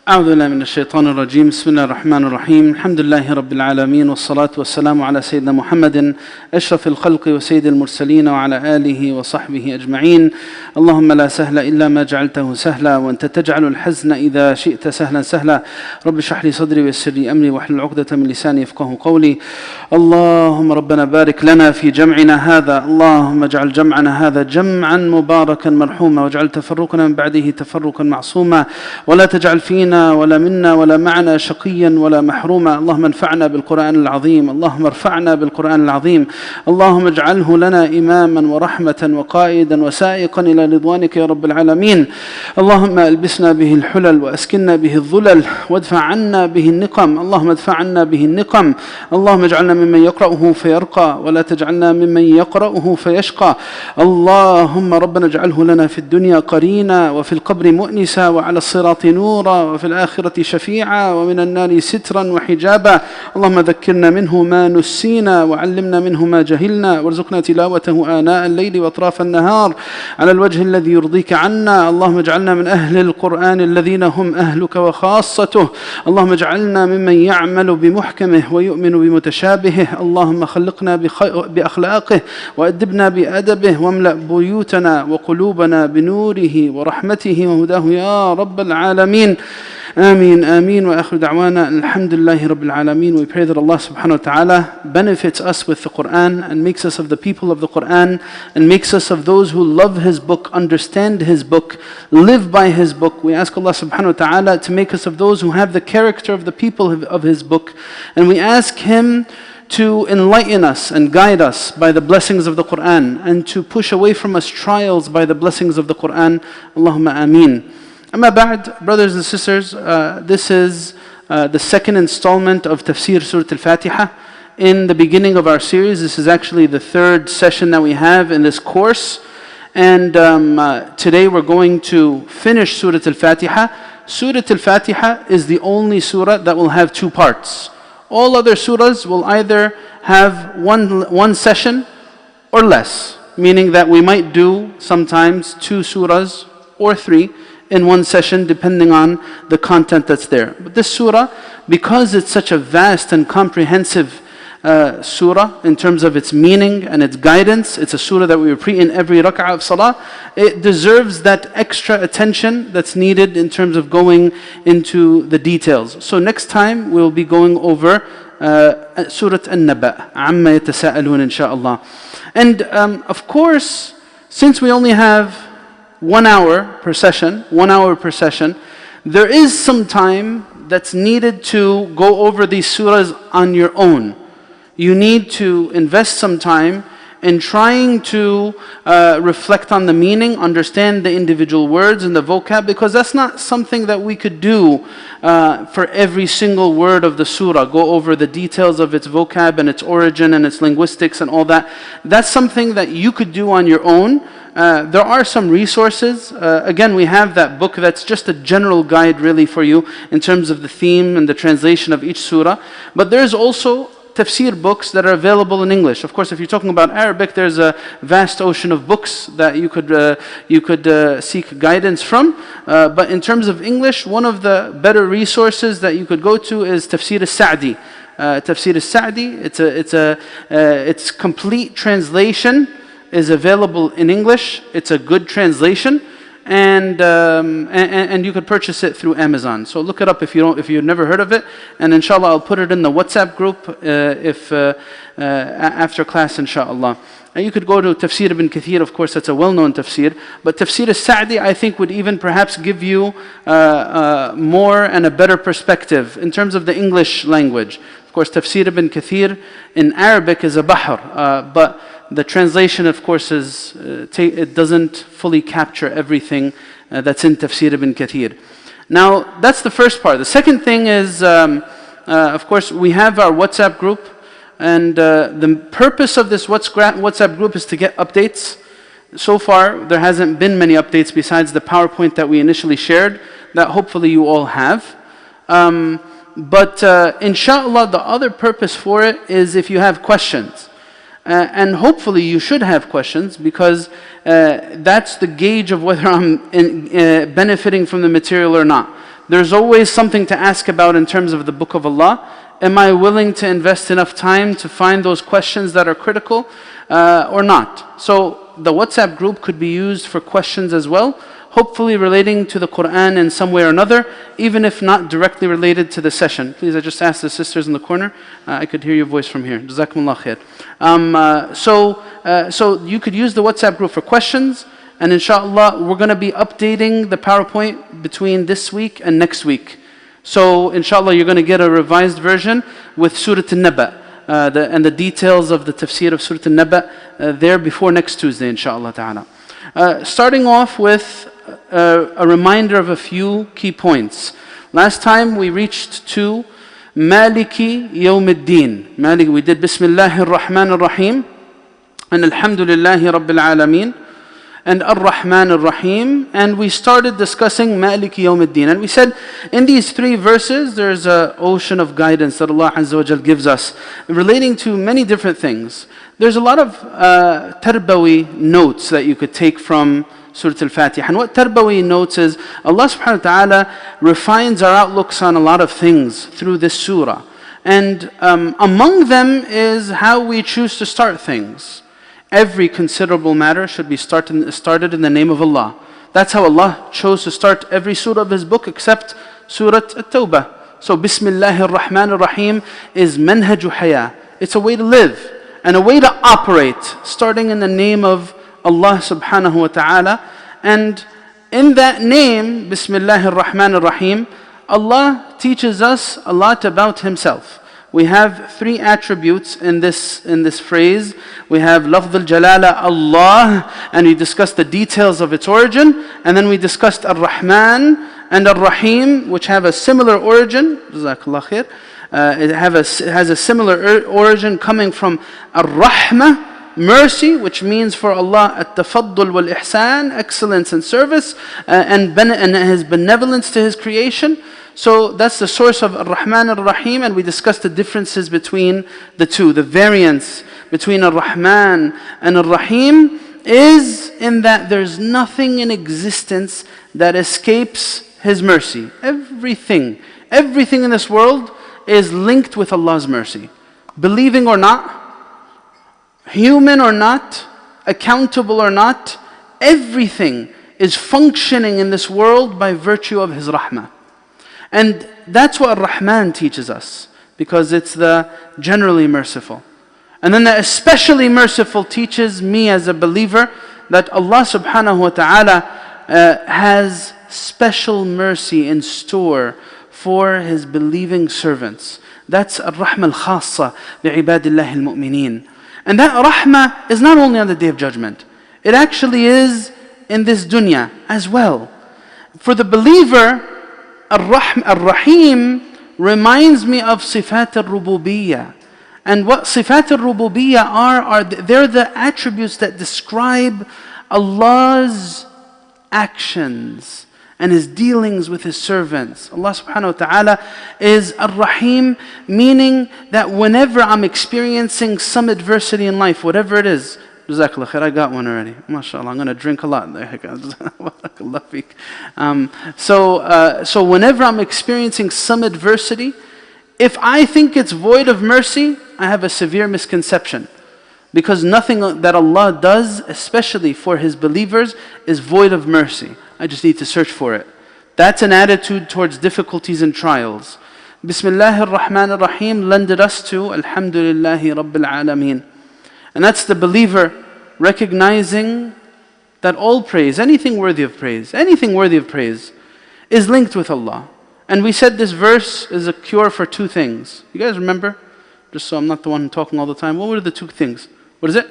أعوذ بالله من الشيطان الرجيم بسم الله الرحمن الرحيم الحمد لله رب العالمين والصلاة والسلام على سيدنا محمد أشرف الخلق وسيد المرسلين وعلى آله وصحبه أجمعين. اللهم لا سهل إلا ما جعلته سهلا وأنت تجعل الحزن إذا شئت سهلا سهلا. رب اشرح لي صدري ويسر لي أمري واحلل عقدة من لساني يفقهوا قولي. اللهم ربنا بارك لنا في جمعنا هذا، اللهم اجعل جمعنا هذا جمعا مباركا مرحوما واجعل تفرقنا من بعده تفرقا معصوما ولا تجعل فينا ولا منا ولا معنا شقيا ولا محروما. اللهم انفعنا بالقرآن العظيم، اللهم ارفعنا بالقرآن العظيم، اللهم اجعله لنا إماما ورحمة وقائدا وسائقا إلى رضوانك يا رب العالمين. اللهم ألبسنا به الحلل وأسكننا به الظلل وادفع عنا به النقم، اللهم ادفع عنا به النقم. اللهم اجعلنا ممن يقرأه فيرقى ولا تجعلنا ممن يقرأه فيشقى. اللهم ربنا اجعله لنا في الدنيا قرينا وفي القبر مؤنسا وعلى الصراط نورا وفي الآخرة شفيعا ومن النار سترا وحجابا. اللهم ذكرنا منه ما نسينا وعلمنا منه ما جهلنا وارزقنا تلاوته آناء الليل وأطراف النهار على الوجه الذي يرضيك عنا. اللهم اجعلنا من أهل القرآن الذين هم أهلك وخاصته. اللهم اجعلنا ممن يعمل بمحكمه ويؤمن بمتشابهه. اللهم خلقنا بأخلاقه وأدبنا بأدبه واملأ بيوتنا وقلوبنا بنوره ورحمته وهداه يا رب العالمين. آمين آمين. وآخر دعوانا alhamdulillahi rabbil alameen. We pray that Allah subhanahu wa ta'ala benefits us with the Quran and makes us of the people of the Quran and makes us of those who love His book, understand His book, live by His book. We ask Allah subhanahu wa ta'ala to make us of those who have the character of the people of His book, and we ask Him to enlighten us and guide us by the blessings of the Quran and to push away from us trials by the blessings of the Quran. Allahumma ameen. Amma ba'd, brothers and sisters, this is the second installment of Tafsir Surat al-Fatiha. In the beginning of our series, this is actually the third session that we have in this course. And today we're going to finish Surat al-Fatiha. Surat al-Fatiha is the only surah that will have two parts. All other surahs will either have one session or less, meaning that we might do sometimes two surahs or three in one session depending on the content that's there. But this surah, because it's such a vast and comprehensive surah in terms of its meaning and its guidance, it's a surah that we repeat in every rak'ah of salah, it deserves that extra attention that's needed in terms of going into the details. So next time we'll be going over Surat al-Naba, amma yatasa'alun insha'Allah. And of course, since we only have 1 hour per session, there is some time that's needed to go over these surahs on your own. You need to invest some time in trying to reflect on the meaning, understand the individual words and the vocab, because that's not something that we could do for every single word of the surah, go over the details of its vocab and its origin and its linguistics and all that. That's something that you could do on your own. There are some resources. Again, we have that book that's just a general guide really for you in terms of the theme and the translation of each surah. But there's also tafsir books that are available in English. Of course, if you're talking about Arabic, there's a vast ocean of books that you could seek guidance from. But in terms of English, one of the better resources that you could go to is Tafsir al-Sa'di. Tafsir al-Sa'di, its complete translation is available in English. It's a good translation, and you could purchase it through Amazon. So look it up if you've never heard of it, and inshallah I'll put it in the WhatsApp group after class inshallah. And you could go to Tafsir ibn Kathir, of course that's a well-known tafsir, but Tafsir al-Sa'di I think would even perhaps give you more and a better perspective in terms of the English language. Of course Tafsir ibn Kathir in Arabic is a bahr, but the translation, of course, it doesn't fully capture everything that's in Tafsir ibn Kathir. Now, that's the first part. The second thing is, of course, we have our WhatsApp group, and the purpose of this WhatsApp group is to get updates. So far, there hasn't been many updates besides the PowerPoint that we initially shared, that hopefully you all have. But inshallah, the other purpose for it is if you have questions. And hopefully you should have questions, because that's the gauge of whether I'm benefiting from the material or not. There's always something to ask about in terms of the Book of Allah. Am I willing to invest enough time to find those questions that are critical or not? So the WhatsApp group could be used for questions as well, hopefully relating to the Quran in some way or another, even if not directly related to the session. Please, I just asked the sisters in the corner. I could hear your voice from here. Jazakumullah khair. So you could use the WhatsApp group for questions, and inshallah we're going to be updating the PowerPoint between this week and next week. So inshallah you're going to get a revised version with Surat al-Naba and the details of the tafsir of Surat al-Naba there before next Tuesday, inshallah ta'ala. Starting off with a reminder of a few key points. Last time we reached to Maliki Yawmiddin. Maliki, we did Bismillahir Rahmanir Rahim and Alhamdulillahi Rabbil Alameen and Ar-Rahman Ar-Rahim, and we started discussing Maliki Yawmiddin. And we said in these three verses there's an ocean of guidance that Allah Azza wa Jal gives us relating to many different things. There's a lot of tarbawi notes that you could take from Surat al-Fatiha. And what tarbawi notes is Allah subhanahu wa ta'ala refines our outlooks on a lot of things through this surah. And among them is how we choose to start things. Every considerable matter should be started in the name of Allah. That's how Allah chose to start every surah of His book except Surat al-Tawbah. So Bismillahir Rahmanir Rahim is manhaju haya. It's a way to live and a way to operate, starting in the name of Allah subhanahu wa ta'ala. And in that name, Bismillahir Rahmanir Rahim, Allah teaches us a lot about Himself. We have three attributes in this phrase. We have Lafz al-Jalala, Allah, and we discussed the details of its origin. And then we discussed Ar-Rahman and Ar-Rahim, which have a similar origin. Jazakallah khair. It has a similar origin coming from Ar-Rahmah, mercy, which means for Allah at-tafaddul wal-ihsan, excellence and service, and His benevolence to His creation. So that's the source of Ar-Rahman Ar-Rahim, and we discussed the differences between the two. The variance between Ar-Rahman and Ar-Rahim is in that there's nothing in existence that escapes His mercy. Everything in this world is linked with Allah's mercy. Believing or not, human or not, accountable or not, everything is functioning in this world by virtue of His rahmah. And that's what Ar-Rahman teaches us, because it's the generally merciful. And then the especially merciful teaches me as a believer that Allah subhanahu wa ta'ala has special mercy in store for His believing servants. That's Ar-Rahmah al-Khassa bi'ibadillahi al-mu'mineen. And that rahmah is not only on the Day of Judgment, it actually is in this dunya as well. For the believer, Ar-Rahim reminds me of Sifat al-Rububiyyah. And what Sifat al-Rububiyyah are they're the attributes that describe Allah's actions and His dealings with His servants. Allah subhanahu wa ta'ala is Ar-Rahim, meaning that whenever I'm experiencing some adversity in life, whatever it is, Jazakallah khair, I got one already. MashaAllah, I'm going to drink a lot. So whenever I'm experiencing some adversity, if I think it's void of mercy, I have a severe misconception. Because nothing that Allah does, especially for His believers, is void of mercy. I just need to search for it. That's an attitude towards difficulties and trials. Bismillahir Rahmanir Rahim lended us to Alhamdulillahi Rabbil Alameen. And that's the believer recognizing that all praise, anything worthy of praise, is linked with Allah. And we said this verse is a cure for two things. You guys remember? Just so I'm not the one talking all the time. What were the two things? What is it?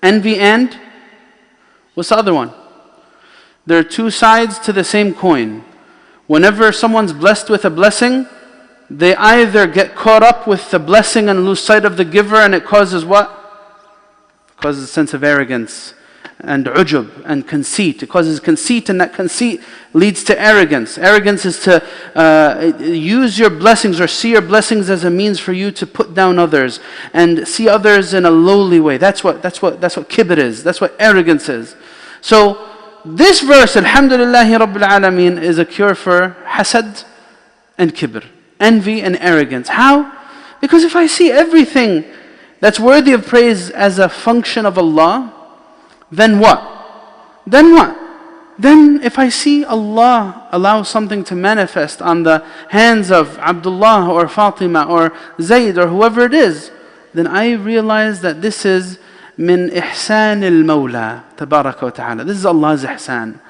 Envy and? What's the other one? There are two sides to the same coin. Whenever someone's blessed with a blessing, they either get caught up with the blessing and lose sight of the giver, and it causes what? It causes a sense of arrogance and ujub and conceit. It causes conceit, and that conceit leads to arrogance. Arrogance is to use your blessings or see your blessings as a means for you to put down others and see others in a lowly way. That's what kibr is. That's what arrogance is. So this verse, Alhamdulillahi Rabbil Alameen, is a cure for hasad and kibr, envy and arrogance. How? Because if I see everything that's worthy of praise as a function of Allah, then what? Then what? Then if I see Allah allow something to manifest on the hands of Abdullah or Fatima or Zayd or whoever it is, then I realize that this is min ihsan al-Mawla tabaraka wa ta'ala. This is Allah's ihsan.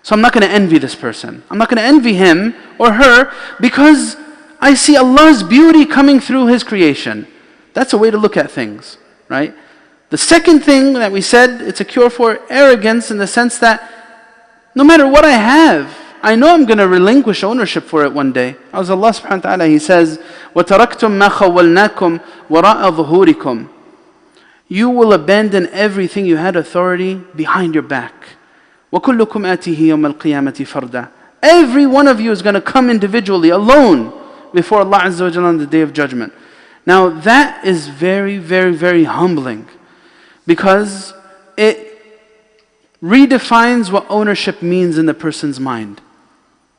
So I'm not going to envy this person. I'm not going to envy him or her because I see Allah's beauty coming through His creation. That's a way to look at things, right? The second thing that we said, it's a cure for arrogance in the sense that no matter what I have, I know I'm going to relinquish ownership for it one day. As Allah subhanahu wa ta'ala, He says, وَتَرَكْتُم مَا خَوَّلْنَاكُمْ وَرَاءَ ظُهُورِكُمْ. You will abandon everything you had authority behind your back. وَكُلُّكُمْ آتِهِ يَوْمَ الْقِيَامَةِ فَرْدًا. Every one of you is going to come individually, alone, before Allah Azza wa Jalla on the Day of Judgment. Now that is very, very, very humbling, because it redefines what ownership means in the person's mind.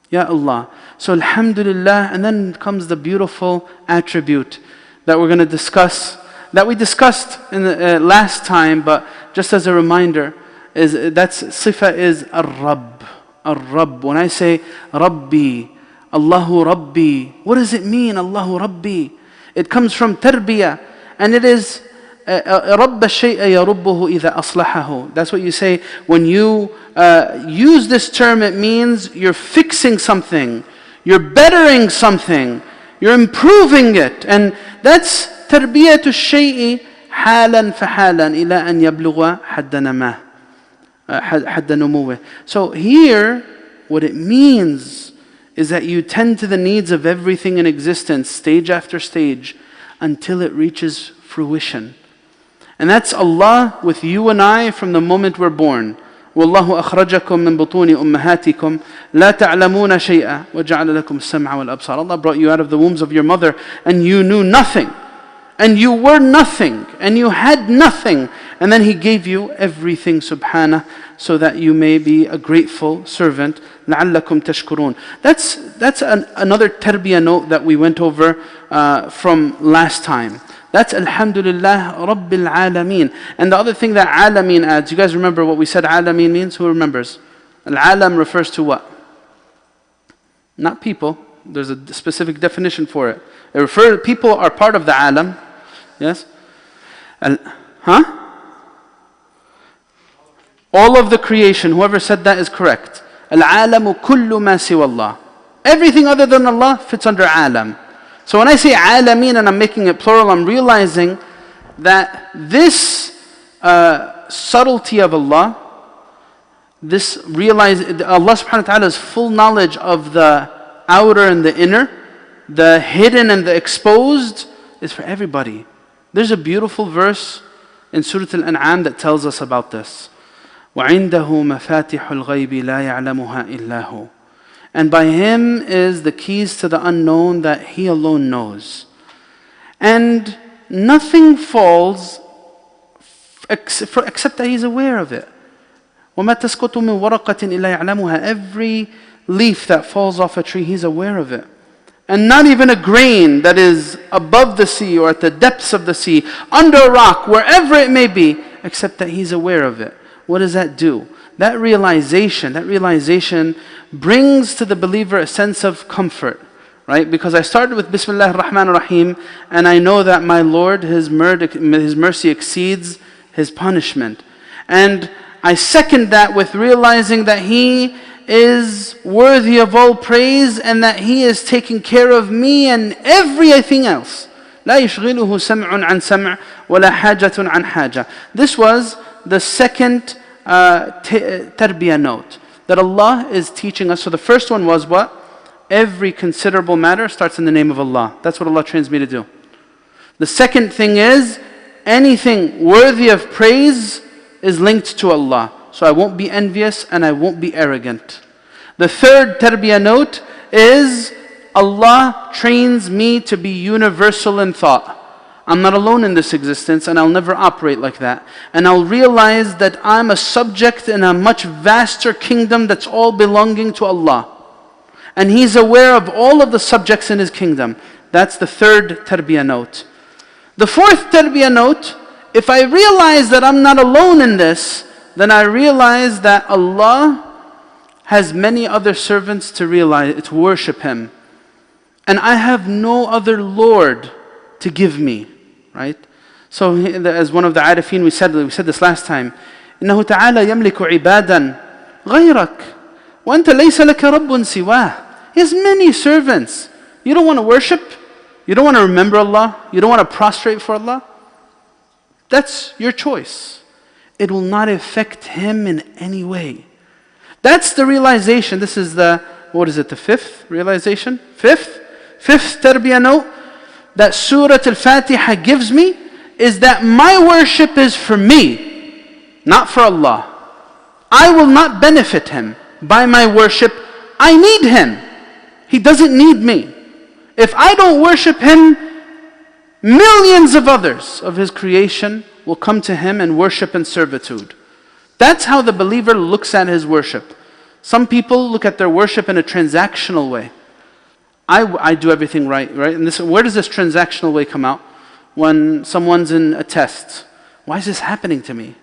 Ya Allah. So alhamdulillah, and then comes the beautiful attribute that we're going to discuss, that we discussed in the last time, but just as a reminder, is that's sifa is ar-Rabb. Ar-Rabb. When I say Rabbi, Allahu Rabbi, what does it mean, Allahu Rabbi? It comes from tarbiyah, and it is رَبَّ الشَّيْءَ يَرُبُّهُ إِذَا أَصْلَحَهُ. That's what you say when you use this term. It means you're fixing something, you're bettering something, you're improving it. And that's تربية الشيء حالا فحالا إلى أن يبلغ حد نموه. So here, what it means is that you tend to the needs of everything in existence, stage after stage, until it reaches fruition. And that's Allah with you and I from the moment we're born. وَاللَّهُ أَخْرَجَكُم مِّن بُطُونِ أُمَّهَاتِكُمْ لَا تَعْلَمُونَ شَيْئًا وَجَعَلَ لَكُمُ السَّمْعَ وَالْأَبْصَارَ. Allah brought you out of the wombs of your mother and you knew nothing. And you were nothing. And you had nothing. And then He gave you everything, subhanah, so that you may be a grateful servant. لَعَلَّكُمْ تَشْكُرُونَ. That's another tarbiyah note that we went over from last time. That's Alhamdulillah Rabbil Alameen. And the other thing that Alameen adds, you guys remember what we said Alameen means? Who remembers? Al-Alam refers to what? Not people. There's a specific definition for it. It refers, people are part of the Alam. Yes? All of the creation, whoever said that is correct. Al-Alamu kullu ma siwa Allah. Everything other than Allah fits under Alam. So when I say alameen and I'm making it plural, I'm realizing that this subtlety of Allah, Allah subhanahu wa ta'ala's full knowledge of the outer and the inner, the hidden and the exposed, is for everybody. There's a beautiful verse in Surat al-An'am that tells us about this. وَعِنْدَهُ مَفَاتِحُ الْغَيْبِ لَا يَعْلَمُهَا إِلَّا هُ. And by Him is the keys to the unknown that He alone knows. And nothing falls except that He's aware of it. وَمَا تَسْقُطُ مِنْ وَرَقَةٍ إِلَّا يَعْلَمُهَا. Every leaf that falls off a tree, He's aware of it. And not even a grain that is above the sea or at the depths of the sea, under a rock, wherever it may be, except that He's aware of it. What does that do? That realization brings to the believer a sense of comfort, right? Because I started with Bismillah ar-Rahman ar-Rahim, and I know that my Lord, His mercy exceeds His punishment. And I second that with realizing that He is worthy of all praise and that He is taking care of me and everything else. لا يشغله سمع عن سمع ولا حاجة عن حاجة. This was the second tarbiyah note that Allah is teaching us. So the first one was what? Every considerable matter starts in the name of Allah. That's what Allah trains me to do. The second thing is, anything worthy of praise is linked to Allah. So I won't be envious and I won't be arrogant. The third tarbiyah note is, Allah trains me to be universal in thought. I'm not alone in this existence and I'll never operate like that. And I'll realize that I'm a subject in a much vaster kingdom that's all belonging to Allah. And He's aware of all of the subjects in His kingdom. That's the third tarbiyah note. The fourth tarbiyah note, if I realize that I'm not alone in this, then I realize that Allah has many other servants to worship Him. And I have no other Lord to give me, right? So as one of the arifin, we said this last time, إنه تعالى يملك عبادا غيرك وأنت ليس لك رب سواه. He has many servants. You don't want to worship? You don't want to remember Allah? You don't want to prostrate for Allah? That's your choice. It will not affect Him in any way. That's the realization. This is the fifth realization? Fifth tarbiyah note that Surat al-Fatiha gives me is that my worship is for me, not for Allah. I will not benefit Him by my worship. I need Him. He doesn't need me. If I don't worship Him, millions of others of His creation will come to Him and worship in servitude. That's how the believer looks at his worship. Some people look at their worship in a transactional way. I do everything right? And where does this transactional way come out? When someone's in a test. Why is this happening to me?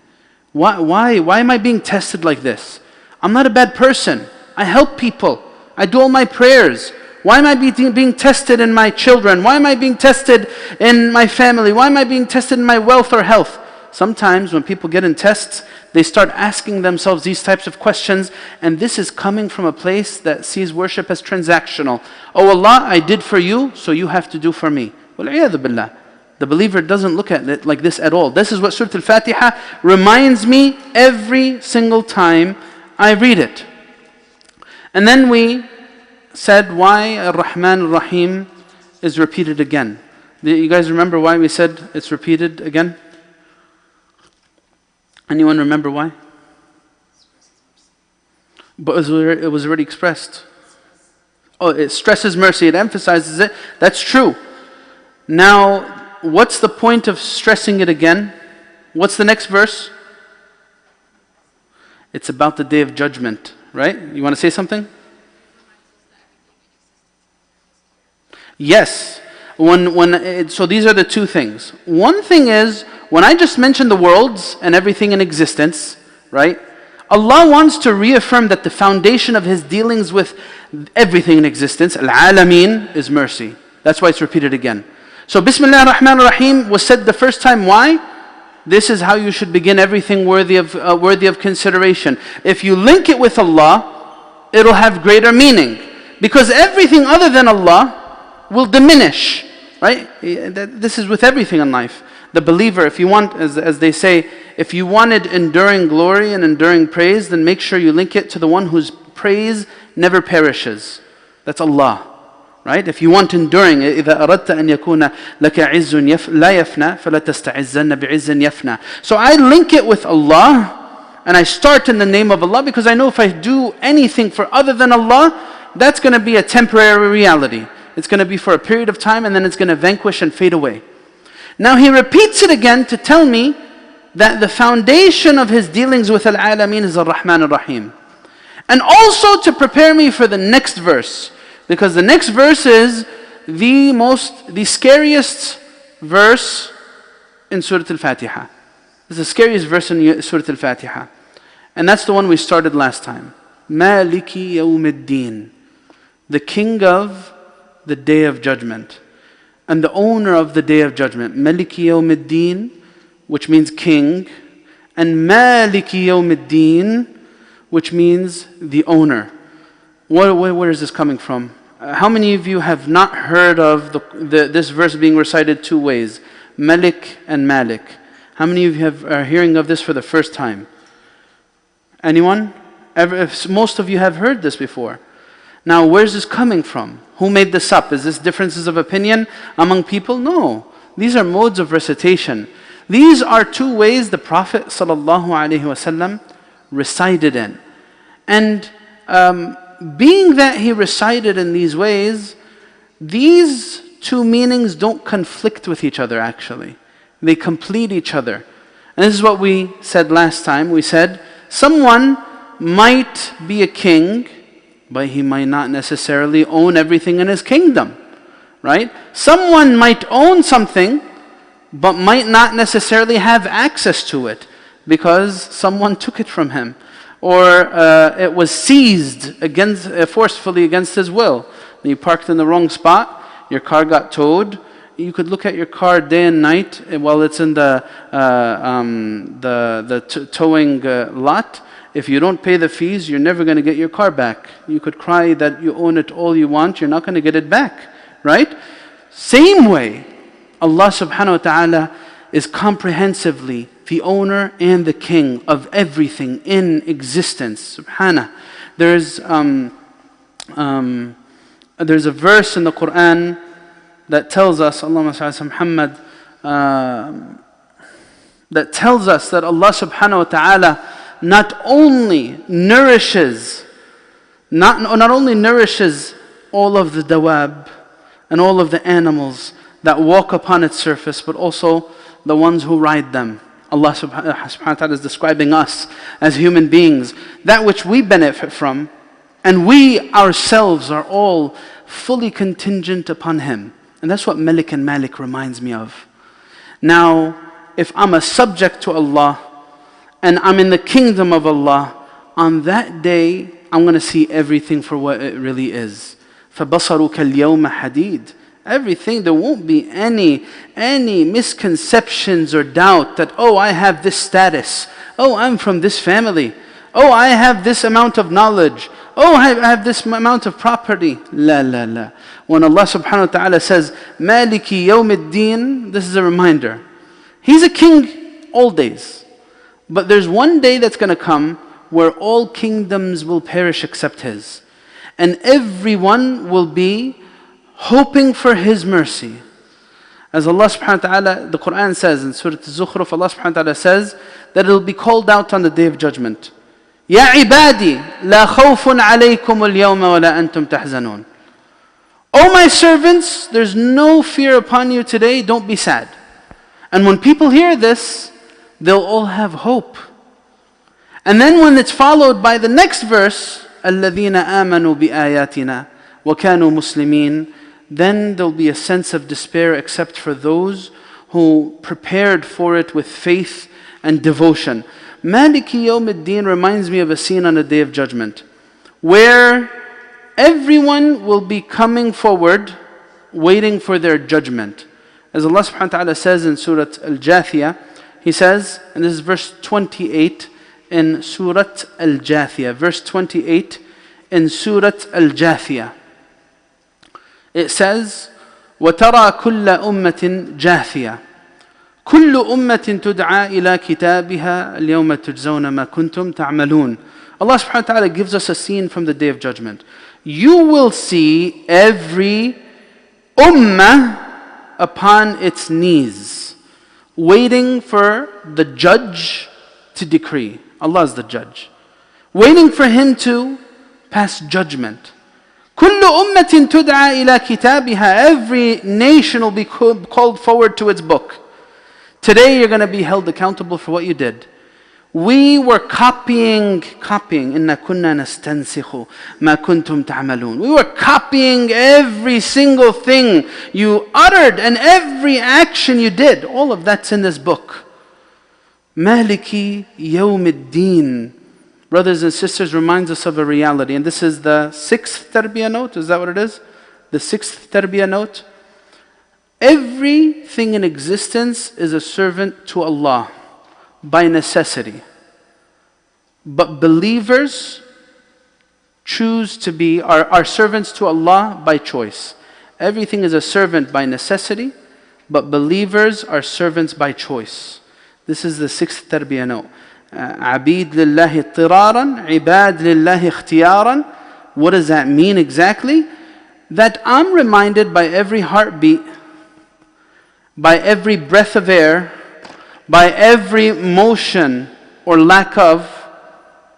Why am I being tested like this? I'm not a bad person. I help people. I do all my prayers. Why am I being tested in my children? Why am I being tested in my family? Why am I being tested in my wealth or health? Sometimes when people get in tests, they start asking themselves these types of questions, and this is coming from a place that sees worship as transactional. Oh Allah, I did for you, so you have to do for me. Wal-'iyadhu billah. The believer doesn't look at it like this at all. This is what Surat al-Fatiha reminds me every single time I read it. And then we said why Rahman Rahim is repeated again. Do you guys remember why we said it's repeated again? Anyone remember why? But it was already expressed. Oh, it stresses mercy, it emphasizes it. That's true. Now, what's the point of stressing it again? What's the next verse? It's about the Day of Judgment, right? You want to say something? Yes. So these are the two things. One thing is, when I just mentioned the worlds and everything in existence, right? Allah wants to reaffirm that the foundation of His dealings with everything in existence, al-alameen, is mercy. That's why it's repeated again. So Bismillah ar-Rahman ar-Rahim was said the first time. Why? This is how you should begin everything worthy of consideration. If you link it with Allah, it'll have greater meaning. Because everything other than Allah will diminish, right? This is with everything in life. The believer, if you want, as they say, if you wanted enduring glory and enduring praise, then make sure you link it to the one whose praise never perishes. That's Allah. Right? If you want enduring, إِذَا أَرَدْتَ أَنْ يَكُونَ لَكَ عِزٌّ لَا يَفْنَى فَلَا تَسْتَعِزَّنَّ بِعِزٍّ يَفْنَى. So I link it with Allah, and I start in the name of Allah, because I know if I do anything for other than Allah, that's going to be a temporary reality. It's going to be for a period of time, and then it's going to vanquish and fade away. Now He repeats it again to tell me that the foundation of His dealings with Al-Alameen is Ar-Rahman Ar-Rahim. And also to prepare me for the next verse. Because the next verse is the scariest verse in Surat al-Fatiha. It's the scariest verse in Surat al-Fatiha. And that's the one we started last time. Maliki yawmiddin. The king of the Day of Judgment. And the owner of the Day of Judgment. Maliki yawmiddin, which means king. And Maliki yawmiddin, which means the owner. Where is this coming from? How many of you have not heard of this verse being recited two ways? Malik and Malik. How many of you are hearing of this for the first time? Anyone? Most of you have heard this before. Now, where's this coming from? Who made this up? Is this differences of opinion among people? No. These are modes of recitation. These are two ways the Prophet ﷺ recited in. And being that he recited in these ways, these two meanings don't conflict with each other actually. They complete each other. And this is what we said last time. We said, someone might be a king, but he might not necessarily own everything in his kingdom, right? Someone might own something, but might not necessarily have access to it because someone took it from him, or it was seized forcefully against his will. You parked in the wrong spot, your car got towed. You could look at your car day and night while it's in the towing lot. If you don't pay the fees, you're never going to get your car back. You could cry that you own it all you want, you're not going to get it back, right? Same way, Allah subhanahu wa ta'ala is comprehensively the owner and the king of everything in existence. Subhanah. There's a verse in the Quran that tells us, Allahumma salli ala Muhammad, that tells us that Allah subhanahu wa ta'ala not only nourishes all of the dawab and all of the animals that walk upon its surface, but also the ones who ride them. Allah subhanahu wa ta'ala is describing us as human beings, that which we benefit from, and we ourselves are all fully contingent upon Him. And that's what Malik and Malik reminds me of. Now, if I'm a subject to Allah, and I'm in the kingdom of Allah, on that day, I'm going to see everything for what it really is. فَبَصَرُكَ الْيَوْمَ حَدِيدٌ. Everything, there won't be any misconceptions or doubt that, oh, I have this status. Oh, I'm from this family. Oh, I have this amount of knowledge. Oh, I have this amount of property. La, la, la. When Allah subhanahu wa ta'ala says, Maliki yawmiddin, this is a reminder. He's a king all days. But there's one day that's going to come where all kingdoms will perish except His. And everyone will be hoping for His mercy. As Allah subhanahu wa ta'ala, the Quran says in Surat al-Zukhruf, Allah subhanahu wa ta'ala says that it will be called out on the Day of Judgment. Ya ibadi, la khawfun alaykum al-yawma wa la antum tahzanun. O my servants, there's no fear upon you today, don't be sad. And when people hear this, they'll all have hope. And then when it's followed by the next verse, الَّذِينَ آمَنُوا بِآيَاتِنَا وَكَانُوا مُسْلِمِينَ, then there'll be a sense of despair except for those who prepared for it with faith and devotion. Maliki Yawmiddin reminds me of a scene on the Day of Judgment, where everyone will be coming forward waiting for their judgment. As Allah subhanahu wa ta'ala says in Surat al-Jathiyah, He says, and this is verse 28 in Surat al-Jathiyah, verse 28 in Surat al-Jathiyah. It says, وَتَرَى كُلَّ أُمَّةٍ جَاثِيَةٍ كُلُّ أُمَّةٍ تُدْعَى إِلَى كِتَابِهَا الْيَوْمَ تُجْزَوْنَ مَا كُنْتُمْ تَعْمَلُونَ. Allah subhanahu wa ta'ala gives us a scene from the Day of Judgment. You will see every ummah upon its knees, waiting for the judge to decree. Allah is the judge. Waiting for Him to pass judgment. كُلُّ أُمَّةٍ تُدْعَى إِلَى كِتَابِهَا. Every nation will be called forward to its book. Today you're going to be held accountable for what you did. We were copying. إِنَّا كُنَّا نَسْتَنْسِخُ مَا كُنْتُمْ تَعْمَلُونَ. We were copying every single thing you uttered and every action you did. All of that's in this book. Maliki Yawmiddin. Brothers and sisters, reminds us of a reality. And this is the 6th tarbiyah note. Is that what it is? The 6th tarbiyah note. Everything in existence is a servant to Allah by necessity. But believers choose to be, are servants to Allah by choice. Everything is a servant by necessity, but believers are servants by choice. This is the 6th tarbiyah note. عبيد لله اضطرارا عباد لله اختيارا. What does that mean exactly? That I'm reminded by every heartbeat, by every breath of air, by every motion or lack of,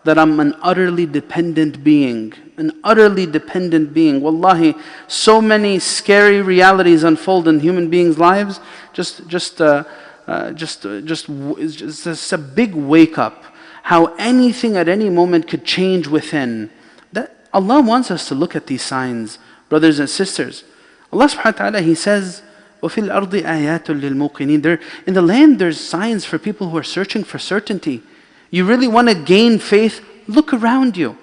that I'm an utterly dependent being. An utterly dependent being. Wallahi, so many scary realities unfold in human beings' lives. Just a big wake up. How anything at any moment could change within. That Allah wants us to look at these signs, brothers and sisters. Allah subhanahu wa ta'ala, He says, وَفِي الْأَرْضِ آيَاتٌ لِلْمُوقِنِينَ. In the land there's signs for people who are searching for certainty. You really want to gain faith? Look around you.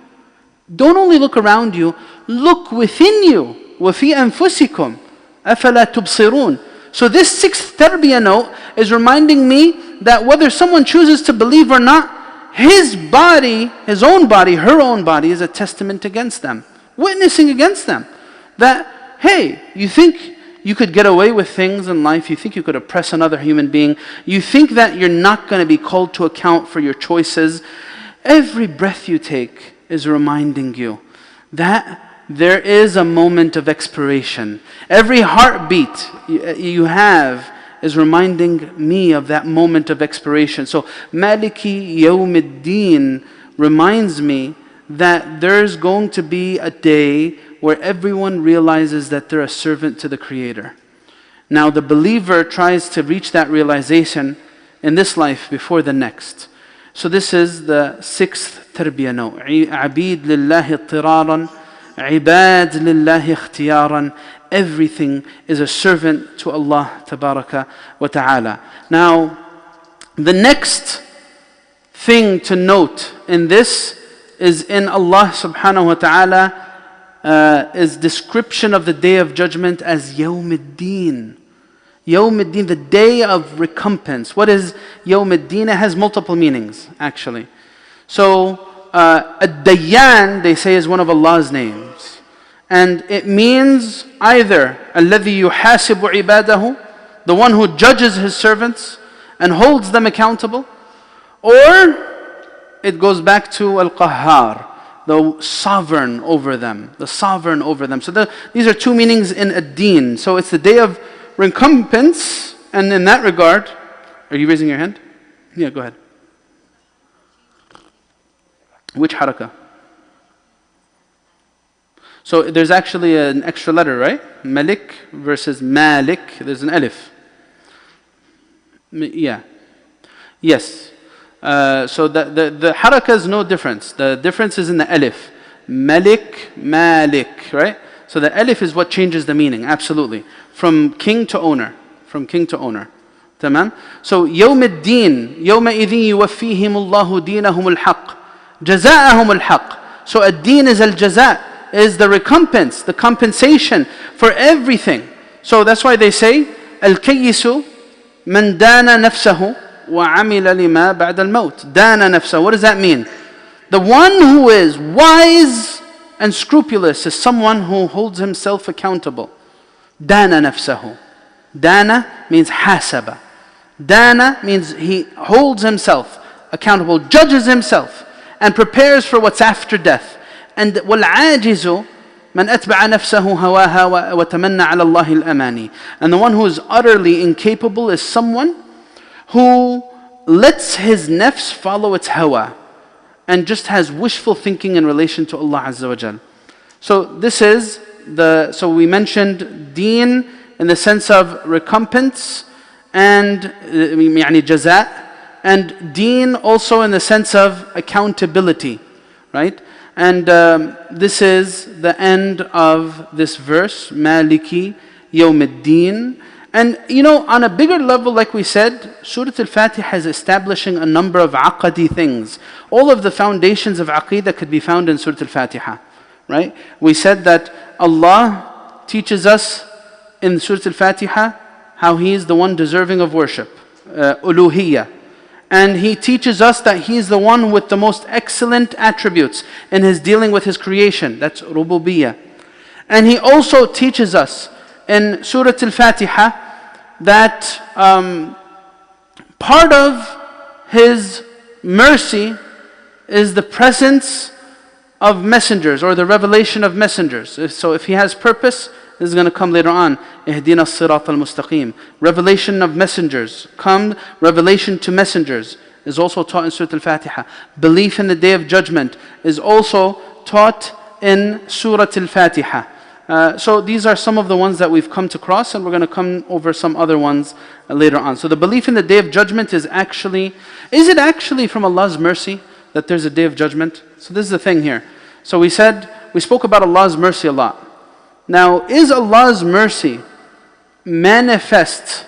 Don't only look around you, look within you. وَفِي أَنفُسِكُمْ أَفَلَا تُبْصِرُونَ. So this sixth tarbiyah note is reminding me that whether someone chooses to believe or not, his body, his own body, her own body is a testament against them, witnessing against them. That, hey, you think you could get away with things in life, you think you could oppress another human being, you think that you're not going to be called to account for your choices. Every breath you take is reminding you that there is a moment of expiration. Every heartbeat you have is reminding me of that moment of expiration. So Maliki Yawmiddin reminds me that there's going to be a day where everyone realizes that they're a servant to the Creator. Now the believer tries to reach that realization in this life before the next. So this is the sixth tarbiyah note. Abid lillahi ittiraran, ibad lillahi ikhtiyaran. Everything is a servant to Allah tabaraka wa ta'ala. Now, the next thing to note in this is in Allah subhanahu wa ta'ala is description of the day of judgment as Yawmiddin. Yawmiddin, the day of recompense. What is Yawmiddin? It has multiple meanings actually. So, Ad-Dayyan, they say, is one of Allah's names. And it means either الَّذِي يُحَاسِبُ عِبَادَهُ, the one who judges his servants and holds them accountable, or it goes back to Al-Qahhar, the sovereign over them, the sovereign over them. So these are two meanings in ad-din. So it's the day of recompense, and in that regard, are you raising your hand? Yeah, go ahead. Which harakah? So there's actually an extra letter, right? Malik versus Malik. There's an alif. Yeah. Yes. So the harakah is no difference. The difference is in the alif. Malik, Malik, right? So the alif is what changes the meaning, absolutely. From king to owner. From king to owner. Tamam? So يوم الدين يومئذ يوفيهم الله دينهم الحق جزاءهم الحق. So ad-din is al-jaza', is the recompense, the compensation for everything. So that's why they say al-kayyisu man dana nafsahu wa amila lima ba'da al-maut. Dana nafsahu. What does that mean? The one who is wise and scrupulous is someone who holds himself accountable. Dana nafsahu. Dana means hasaba. Dana means he holds himself accountable, judges himself, and prepares for what's after death. And وَالْعَاجِزُ مَنْ أَتْبَعَ نَفْسَهُ هَوَاهَا وَتَمَنَّى عَلَى اللَّهِ الْأَمَانِي. And the one who is utterly incapable is someone who lets his nafs follow its hawa and just has wishful thinking in relation to Allah Azza wa Jal. So this is so we mentioned deen in the sense of recompense and يعني jaza', and deen also in the sense of accountability, right? And this is the end of this verse, Maliki Yawmiddin. And on a bigger level, like we said, Surat al-Fatiha is establishing a number of aqadi things. All of the foundations of aqeedah could be found in Surat al-Fatiha, right? We said that Allah teaches us in Surat al-Fatiha how He is the one deserving of worship, uluhiyyah. And He teaches us that He is the one with the most excellent attributes in His dealing with His creation. That's rububiyyah. And He also teaches us in Surah al-Fatiha that part of His mercy is the presence of messengers, or the revelation of messengers. So if He has purpose, this is going to come later on. Ihdina as-sirat al-mustaqim. Revelation of messengers. Revelation to messengers is also taught in Surah al-Fatiha. Belief in the Day of Judgment is also taught in Surah al-Fatiha. So these are some of the ones that we've come to cross, and we're going to come over some other ones later on. So the belief in the Day of Judgment is it actually from Allah's mercy that there's a Day of Judgment? So this is the thing here. So we said, we spoke about Allah's mercy a lot. Now, is Allah's mercy manifest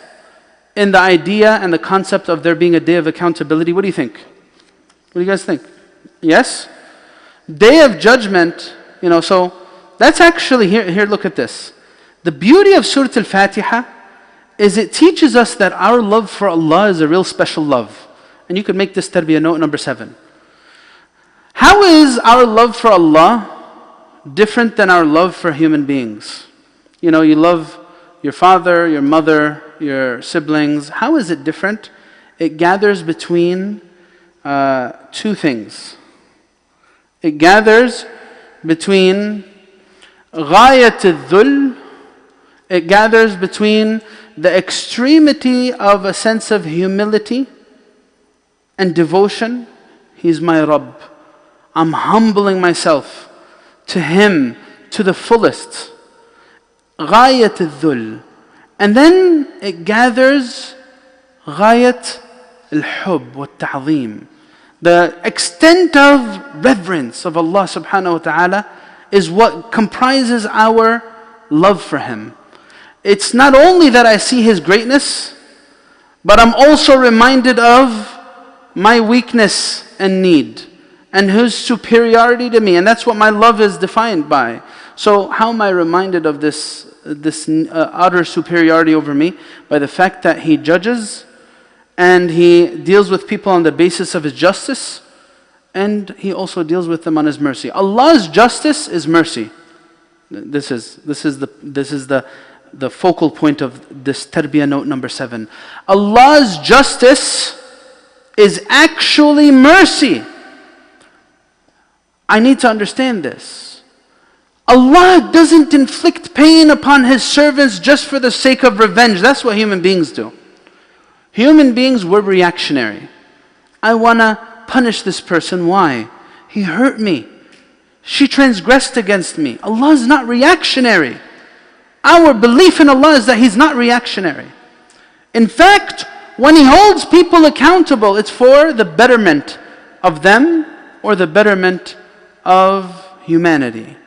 in the idea and the concept of there being a day of accountability? What do you think? What do you guys think? Yes? Day of judgment, so that's actually, here look at this. The beauty of Surat al-Fatiha is it teaches us that our love for Allah is a real special love. And you could make this tarbiyah note number 7. How is our love for Allah different than our love for human beings? You love your father, your mother, your siblings. How is it different? It gathers between two things. It gathers between غاية الذل. It gathers between the extremity of a sense of humility and devotion. He's my Rabb. I'm humbling myself to Him to the fullest. غاية الذل. And then it gathers غاية الحب والتعظيم. The extent of reverence of Allah subhanahu wa ta'ala is what comprises our love for Him. It's not only that I see His greatness, but I'm also reminded of my weakness and need and His superiority to me. And that's what my love is defined by. So how am I reminded of this utter superiority over me? By the fact that He judges and He deals with people on the basis of His justice, and He also deals with them on His mercy. Allah's justice is mercy. This is the focal point of this tarbiyah note number 7. Allah's justice is actually mercy. I need to understand this. Allah doesn't inflict pain upon His servants just for the sake of revenge. That's what human beings do. Human beings were reactionary. I want to punish this person. Why? He hurt me. She transgressed against me. Allah is not reactionary. Our belief in Allah is that He's not reactionary. In fact, when He holds people accountable, it's for the betterment of them or the betterment of humanity.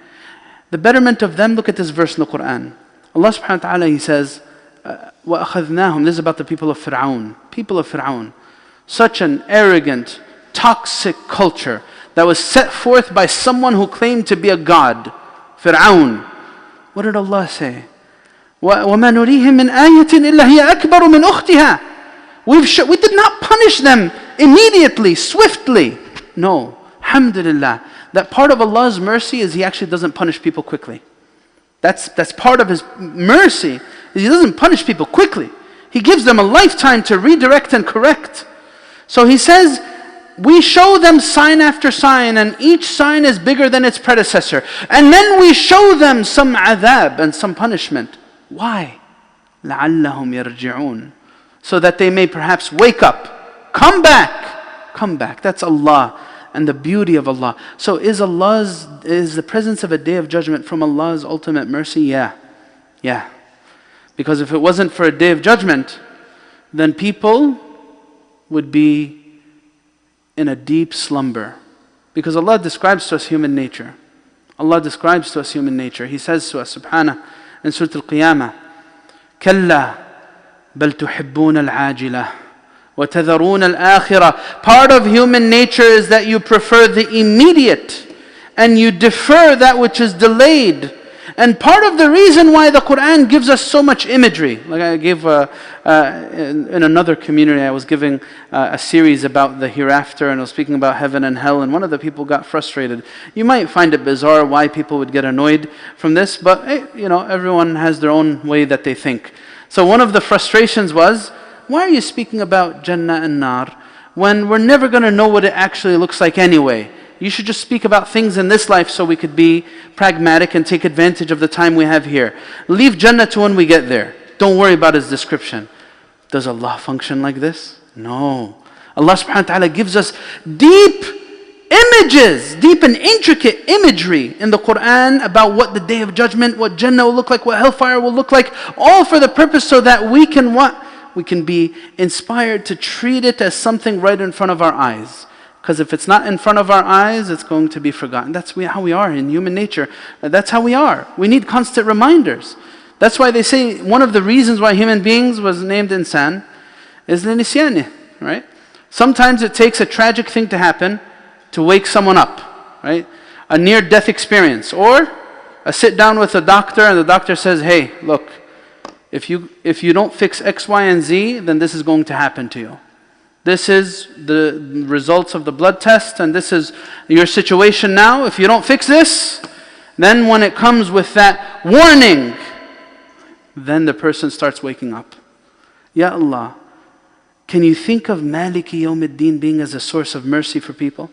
The betterment of them, look at this verse in the Quran. Allah subhanahu wa ta'ala, He says, وَأَخَذْنَاهُمْ. This is about the people of Fir'aun. People of Fir'aun. Such an arrogant, toxic culture that was set forth by someone who claimed to be a god. Fir'aun. What did Allah say? وَمَا نُرِيهِمْ مِنْ آيَةٍ إِلَّا هِيَ أَكْبَرُ مِنْ أُخْتِهَا. We did not punish them immediately, swiftly. No. Alhamdulillah. That part of Allah's mercy is He actually doesn't punish people quickly. That's part of His mercy. He doesn't punish people quickly. He gives them a lifetime to redirect and correct. So He says, we show them sign after sign, and each sign is bigger than its predecessor. And then we show them some adhab and some punishment. Why? لَعَلَّهُمْ يَرْجِعُونَ. So that they may perhaps wake up. Come back. Come back. That's Allah and the beauty of Allah. So is the presence of a day of judgment from Allah's ultimate mercy? Yeah. Yeah. Because if it wasn't for a day of judgment, then people would be in a deep slumber. Because Allah describes to us human nature. Allah describes to us human nature. He says to us, subhanah, in Surat al-Qiyamah, كَلَّا بَلْ تُحِبُّونَ الْعَاجِلَةِ وَتَذَرُونَ الْآخِرَةِ. Part of human nature is that you prefer the immediate and you defer that which is delayed. And part of the reason why the Quran gives us so much imagery, like I gave in another community, I was giving a series about the hereafter, and I was speaking about heaven and hell, and one of the people got frustrated. You might find it bizarre why people would get annoyed from this, but everyone has their own way that they think. So one of the frustrations was, why are you speaking about Jannah and Nar when we're never going to know what it actually looks like anyway? You should just speak about things in this life so we could be pragmatic and take advantage of the time we have here. Leave Jannah to when we get there. Don't worry about His description. Does Allah function like this? No. Allah subhanahu wa ta'ala gives us deep images, deep and intricate imagery in the Quran about what the Day of Judgment, what Jannah will look like, what hellfire will look like, all for the purpose so that we can what? We can be inspired to treat it as something right in front of our eyes. Because if it's not in front of our eyes, it's going to be forgotten. That's how we are in human nature. That's how we are. We need constant reminders. That's why they say one of the reasons why human beings was named insan is لِنِسْيَانِهِ, right? Sometimes it takes a tragic thing to happen to wake someone up, right? A near-death experience, or a sit down with a doctor and the doctor says, hey, look, if you don't fix X, Y, and Z, then this is going to happen to you. This is the results of the blood test, and this is your situation now. If you don't fix this, then when it comes with that warning, then the person starts waking up. Ya Allah, can you think of Maliki Yawmiddin being as a source of mercy for people?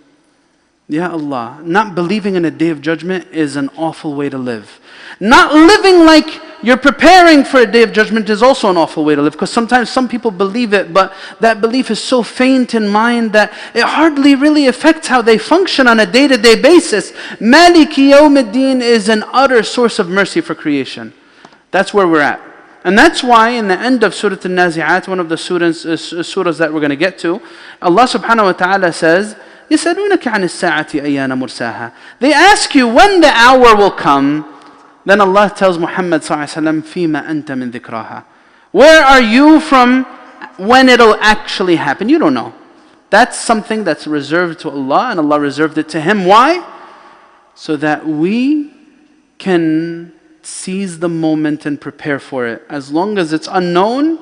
Ya Allah, not believing in a day of judgment is an awful way to live. Not living like you're preparing for a day of judgment is also an awful way to live, because sometimes some people believe it, but that belief is so faint in mind that it hardly really affects how they function on a day-to-day basis. Maliki Yawmiddin is an utter source of mercy for creation. That's where we're at. And that's why in the end of Surat al-Nazi'at, one of the surahs that we're going to get to, Allah subhanahu wa ta'ala says, يَسَأَلُونَكَ عَنِ السَّاعَةِ أَيَّانَ مُرْسَاهَا. They ask you when the hour will come. Then Allah tells Muhammad ﷺ, فِيمَ أَنْتَ مِنْ ذِكْرَاهَا. Where are you from when it'll actually happen? You don't know. That's something that's reserved to Allah, and Allah reserved it to Him. Why? So that we can seize the moment and prepare for it. As long as it's unknown,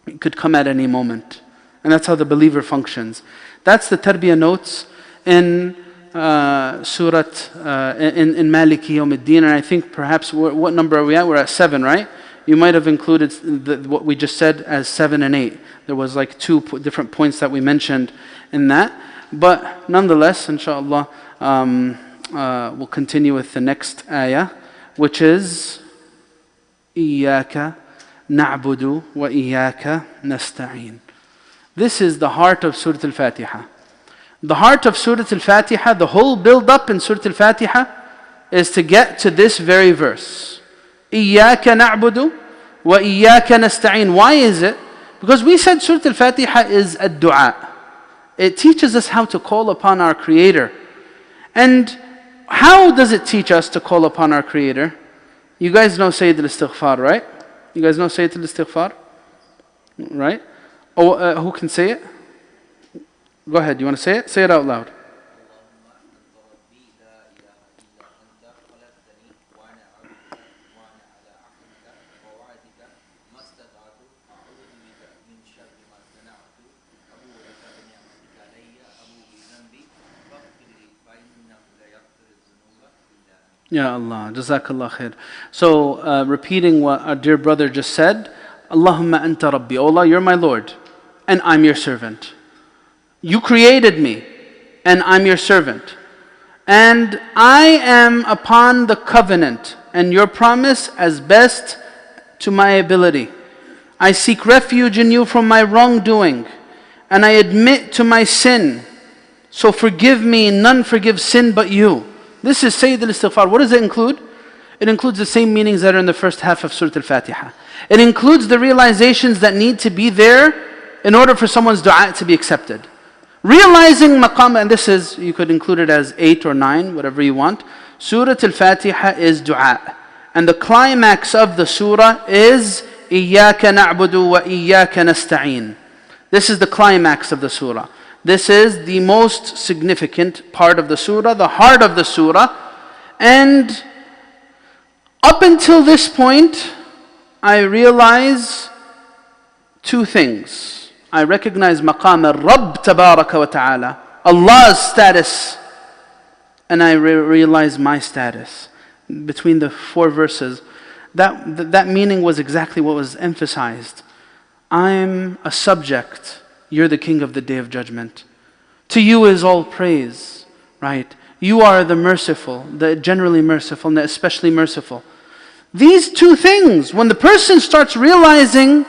it could come at any moment. And that's how the believer functions. That's the tarbiyah notes in Surat, in Maliki Yawmiddin. And I think perhaps, what number are we at? We're at 7, right? You might have included what we just said as 7 and 8. There was like 2 different points that we mentioned in that. But nonetheless, inshaAllah, we'll continue with the next ayah, which is إِيَّاكَ نَعْبُدُ وَإِيَّاكَ نَسْتَعِينُ. This is the heart of Surat al-Fatiha. The heart of Surat al-Fatiha, the whole build-up in Surat al-Fatiha is to get to this very verse. إِيَّاكَ نَعْبُدُ وَإِيَّاكَ نَسْتَعِينُ. Why is it? Because we said Surat al-Fatiha is a dua. It teaches us how to call upon our Creator. And how does it teach us to call upon our Creator? You guys know Sayyid al-Istighfar, right? You guys know Sayyid al-Istighfar? Right? Oh, who can say it? Go ahead, you want to say it? Say it out loud. Ya Allah, Jazakallah khair. So, repeating what our dear brother just said, Allahumma anta Rabbi, oh Allah, you're my Lord, and I'm your servant. You created me, and I'm your servant. And I am upon the covenant and your promise as best to my ability. I seek refuge in you from my wrongdoing, and I admit to my sin. So forgive me, none forgives sin but you. This is Sayyid al-Istighfar. What does it include? It includes the same meanings that are in the first half of Surat al-Fatiha. It includes the realizations that need to be there in order for someone's dua to be accepted. Realizing maqam, and this is, you could include it as 8 or 9, whatever you want. Surat al-Fatiha is dua. And the climax of the surah is إِيَّاكَ نَعْبُدُ وَإِيَّاكَ نَسْتَعِينُ. This is the climax of the surah. This is the most significant part of the surah, the heart of the surah. And up until this point, I realize 2 things. I recognize maqam al-Rabb tabaraka wa ta'ala, Allah's status, and I realize my status. Between the 4 verses, that meaning was exactly what was emphasized. I'm a subject, you're the king of the day of judgment. To you is all praise, right? You are the merciful, the generally merciful, and the especially merciful. These 2 things, when the person starts realizing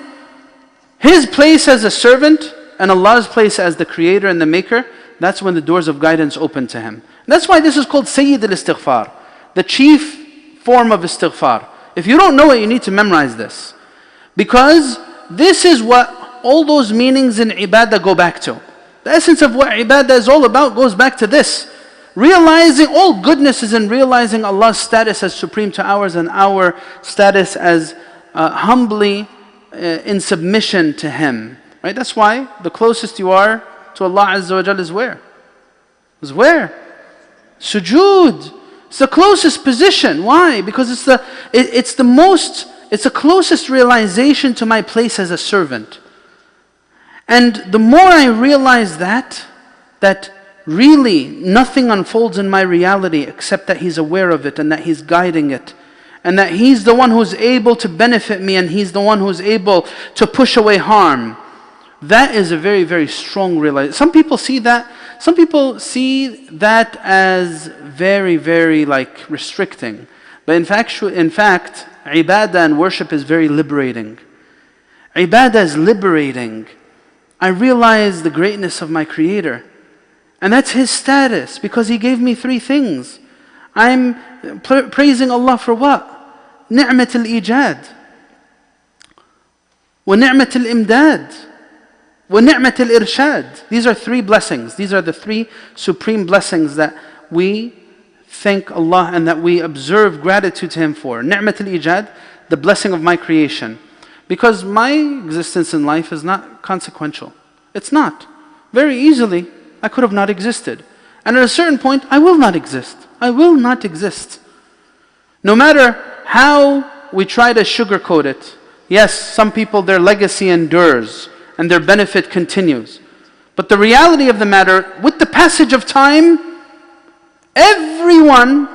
his place as a servant and Allah's place as the creator and the maker, that's when the doors of guidance open to him. That's why this is called Sayyid al-Istighfar, the chief form of istighfar. If you don't know it, you need to memorize this. Because this is what all those meanings in ibadah go back to. The essence of what ibadah is all about goes back to this. Realizing all goodness is in realizing Allah's status as supreme to ours, and our status as humbly in submission to Him. Right? That's why the closest you are to Allah Azza wa Jal is where? Is where? Sujood. It's the closest position. Why? Because it's the closest realization to my place as a servant. And the more I realize that really nothing unfolds in my reality except that He's aware of it and that He's guiding it, and that He's the one who's able to benefit me and He's the one who's able to push away harm. That is a very, very strong realization. Some people see that as very, very like restricting. But in fact, ibadah and worship is very liberating. Ibadah is liberating. I realize the greatness of my Creator. And that's His status, because He gave me 3 things. I'm praising Allah for what? Ni'mat al-ijad, wa ni'mat al-imdad, wa ni'mat al-irshad. These are 3 blessings. These are the 3 supreme blessings that we thank Allah and that we observe gratitude to Him for. Ni'mat al-ijad, the blessing of my creation. Because my existence in life is not consequential. It's not. Very easily, I could have not existed. And at a certain point, I will not exist. I will not exist. No matter how we try to sugarcoat it. Yes, some people, their legacy endures and their benefit continues. But the reality of the matter, with the passage of time, everyone's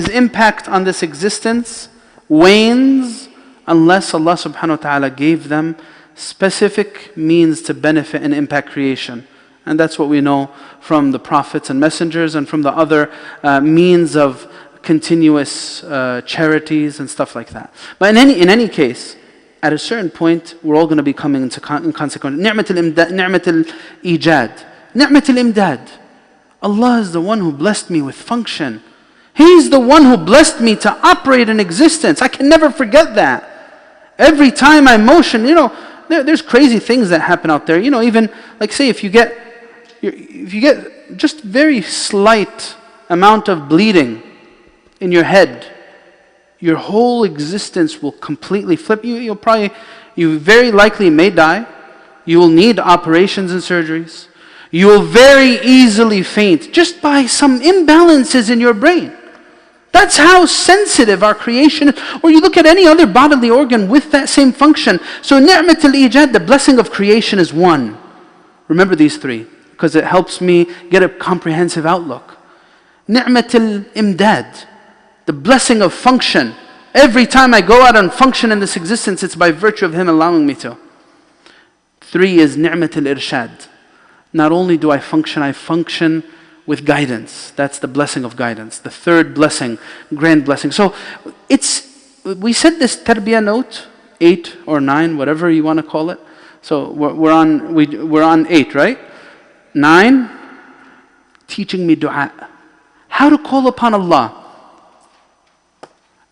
impact on this existence wanes unless Allah subhanahu wa ta'ala gave them specific means to benefit and impact creation. And that's what we know from the prophets and messengers and from the other means of continuous charities and stuff like that. But in any case, at a certain point, we're all going to be coming into consequence. Ni'mat al-ijad. Ni'mat al-imdad. Allah is the one who blessed me with function. He's the one who blessed me to operate in existence. I can never forget that. Every time I motion, there's crazy things that happen out there. Even like say if you get just very slight amount of bleeding in your head, your whole existence will completely flip. You very likely may die. You will need operations and surgeries. You will very easily faint just by some imbalances in your brain. That's how sensitive our creation is. Or you look at any other bodily organ with that same function. So ni'mat al-ijad, the blessing of creation, is one. Remember these 3, because it helps me get a comprehensive outlook. Ni'mat al-imdad, the blessing of function. Every time I go out and function in this existence, it's by virtue of Him allowing me to. 3 is ni'mat al-irshad. Not only do I function with guidance. That's the blessing of guidance. The 3rd blessing, grand blessing. So we said this tarbiyah note, 8 or 9, whatever you want to call it. So we're on 8, right? 9, teaching me dua. How to call upon Allah.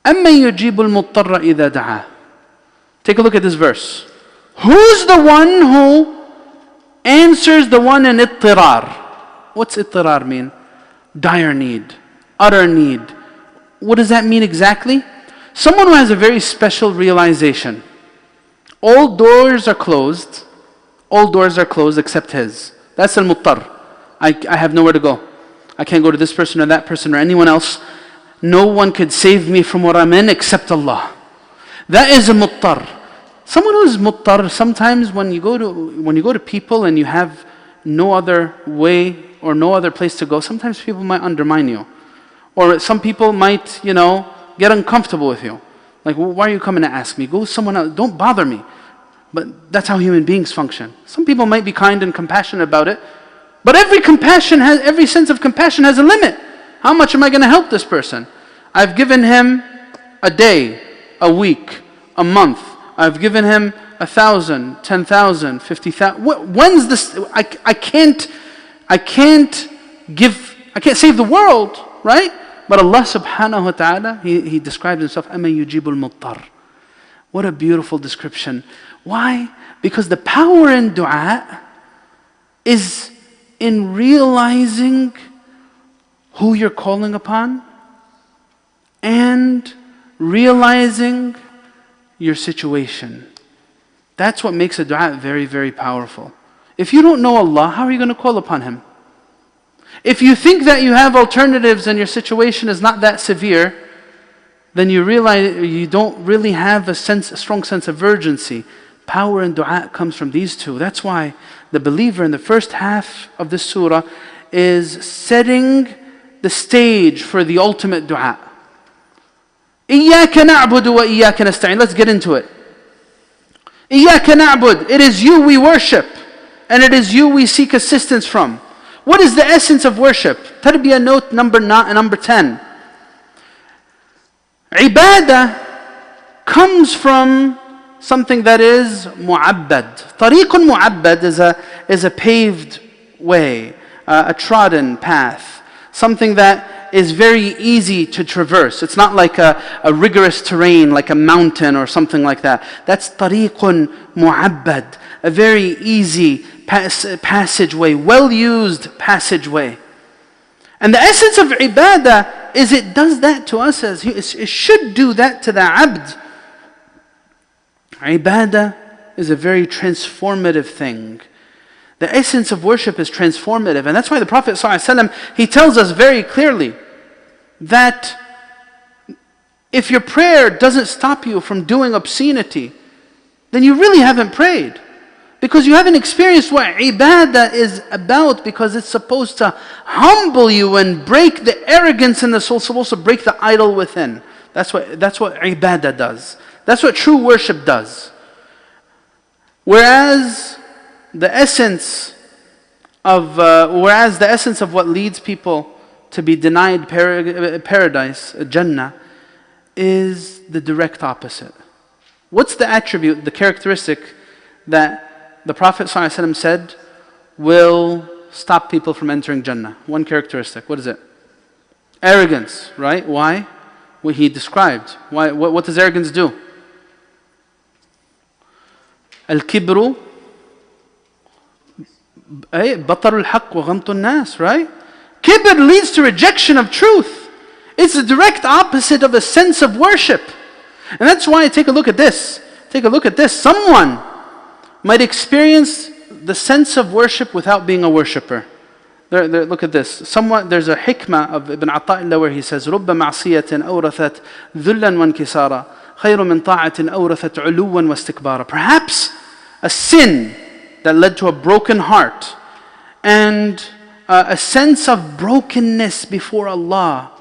أَمَّنْ يُجِيبُ الْمُضْطَرَّ إِذَا دَعَاهُ. Take a look at this verse. Who's the one who answers the one in ittirar? What's ittirar mean? Dire need, utter need. What does that mean exactly? Someone who has a very special realization. All doors are closed. All doors are closed except his. That's al-muttar. I have nowhere to go. I can't go to this person or that person or anyone else. No one could save me from what I'm in except Allah. That is a muttar. Someone who is muttar, sometimes when you go to people and you have no other way or no other place to go, sometimes people might undermine you. Or some people might, get uncomfortable with you. Like, well, why are you coming to ask me? Go with someone else. Don't bother me. But that's how human beings function. Some people might be kind and compassionate about it, but every sense of compassion has a limit. How much am I going to help this person? I've given him a day, a week, a month. I've given him 1,000, 10,000, 50,000. When's this? I can't save the world, right? But Allah subhanahu wa ta'ala, He describes Himself, أَمَنْ يُجِيبُ الْمُضْطَرَّ. What a beautiful description. Why? Because the power in dua is in realizing who you're calling upon and realizing your situation. That's what makes a dua very, very powerful. If you don't know Allah, how are you going to call upon Him? If you think that you have alternatives and your situation is not that severe, then you realize you don't really have a strong sense of urgency. Power in dua comes from these two. That's why the believer in the first half of this surah is setting the stage for the ultimate dua. إِيَّاكَ نَعْبُدُ وَإِيَّاكَ نَسْتَعِينُ. Let's get into it. إِيَّاكَ نَعْبُدُ. It is you we worship, and it is you we seek assistance from. What is the essence of worship? Tarbiyah note number 10. Ibadah comes from something that is mu'abbad. Tariqun mu'abbad is a paved way, a trodden path. Something that is very easy to traverse. It's not like a rigorous terrain, like a mountain or something like that. That's tariqun mu'abbad, a very easy passageway, well-used passageway. And the essence of ibadah is it does that to us, as it should do that to the abd. Ibadah is a very transformative thing. The essence of worship is transformative. And that's why the Prophet ﷺ, he tells us very clearly that if your prayer doesn't stop you from doing obscenity, then you really haven't prayed. Because you haven't experienced what ibadah is about, because it's supposed to humble you and break the arrogance in the soul, supposed to break the idol within. That's what ibadah does. That's what true worship does. Whereas the essence of what leads people to be denied paradise, Jannah, is the direct opposite. What's the attribute, the characteristic that the Prophet ﷺ said will stop people from entering Jannah? One characteristic. What is it? Arrogance, right? Why? What he described. Why? What does arrogance do? Al-kibru batarul haqq wa ghamtun nas, right? Kibr leads to rejection of truth. It's the direct opposite of a sense of worship. And that's why, take a look at this. Someone might experience the sense of worship without being a worshipper. Look at this. There's a hikmah of Ibn Atta'illah where he says, رُبَّ مَعْصِيَةٍ أَوْرَثَتْ ذُلًّا وَانْكِسَارًا خَيْرٌ مِنْ طَاعَةٍ أَوْرَثَتْ عُلُوًّا وَاسْتِكْبَارًا. Perhaps a sin that led to a broken heart and a sense of brokenness before Allah,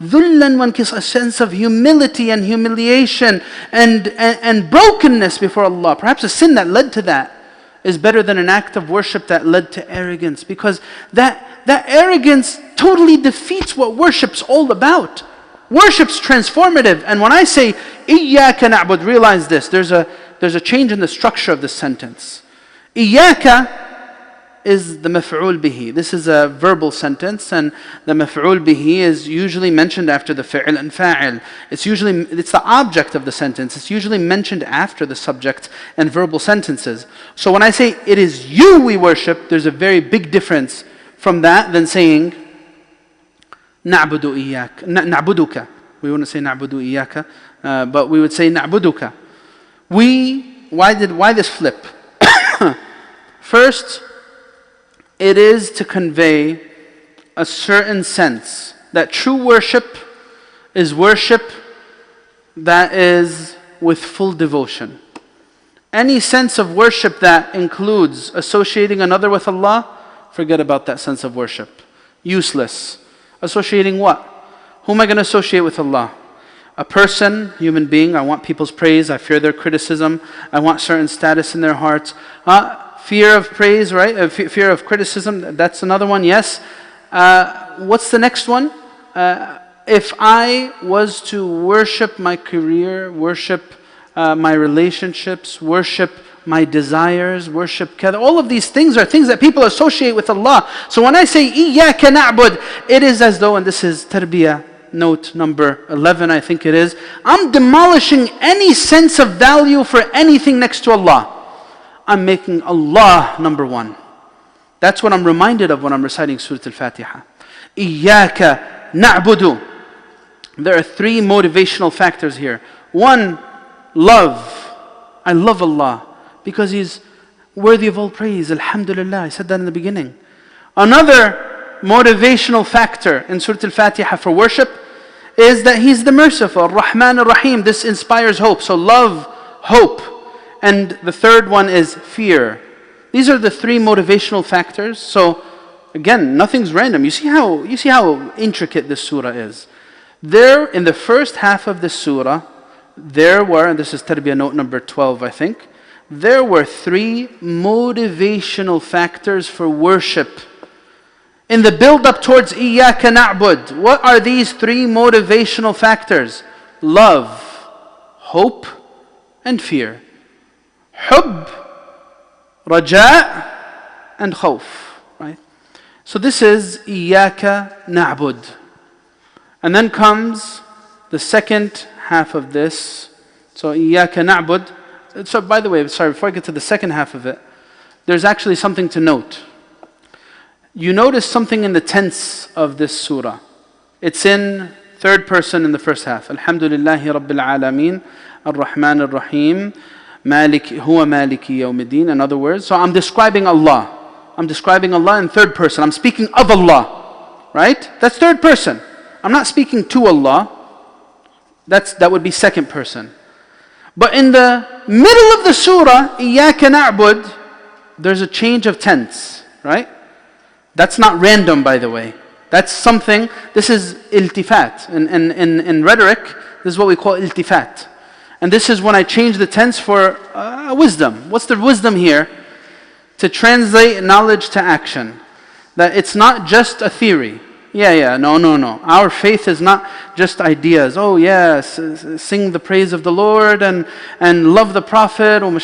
dhullan wa inkisar, a sense of humility and humiliation and brokenness before Allah. Perhaps a sin that led to that is better than an act of worship that led to arrogance, because that arrogance totally defeats what worship's all about. Worship's transformative. And when I say إِيَّاكَ نَعْبُدْ, realize this, there's a change in the structure of this sentence. إِيَّاكَ is the maf'ul bihi. This is a verbal sentence, and the maf'ul bihi is usually mentioned after the fi'l and fa'il. It's the object of the sentence. It's usually mentioned after the subject and verbal sentences. So when I say it is you we worship, there's a very big difference from that than saying na'budu iyyak, na'buduka. We wouldn't say na'budu iyyaka, but we would say na'buduka. Why this flip? First, it is to convey a certain sense that true worship is worship that is with full devotion. Any sense of worship that includes associating another with Allah, forget about that sense of worship. Useless. Associating what? Who am I going to associate with Allah? A person, human being. I want people's praise. I fear their criticism. I want certain status in their hearts. Fear of praise, right? Fear of criticism, that's another one, yes. What's the next one? If I was to worship my career, worship my relationships, worship my desires, worship all of these things are things that people associate with Allah. So when I say إِيَّاكَ نَعْبُدْ, it is as though, and this is tarbiyah note number 11, I think it is. I'm demolishing any sense of value for anything next to Allah. I'm making Allah number one. That's what I'm reminded of when I'm reciting Surat al-Fatiha. إِيَّاكَ نَعْبُدُ. There are three motivational factors here. One, love. I love Allah because He's worthy of all praise. Alhamdulillah, I said that in the beginning. Another motivational factor in Surah al-Fatiha for worship is that He's the merciful, Rahman Rahim. This inspires hope. So love, hope. And the third one is fear. These are the three motivational factors. So again, nothing's random. You see how intricate this surah is. There, in the first half of the surah, there were, and this is Tarbiyah note number 12, I think, there were three motivational factors for worship. In the build-up towards إِيَّاكَ نَعْبُدْ, what are these three motivational factors? Love, hope, and fear. Hubb, raja' and khawf. Right? So this is إِيَّاكَ نَعْبُدْ. And then comes the second half of this. So إِيَّاكَ نَعْبُدْ. So by the way, sorry, before I get to the second half of it, there's actually something to note. You notice something in the tense of this surah. It's in third person in the first half. Alhamdulillahi Rabbil Alameen, Ar-Rahman Ar-Rahim, Huwa Maliki Yawmiddin. In other words, so I'm describing Allah. I'm describing Allah in third person. I'm speaking of Allah. Right? That's third person. I'm not speaking to Allah. That would be second person. But in the middle of the surah, إِيَّاكَ نَعْبُدْ, there's a change of tense. Right? That's not random, by the way. That's something, this is iltifat. In rhetoric, this is what we call iltifat. And this is when I change the tense for wisdom. What's the wisdom here? To translate knowledge to action. That it's not just a theory. No. Our faith is not just ideas. Oh yes, sing the praise of the Lord and love the Prophet. No.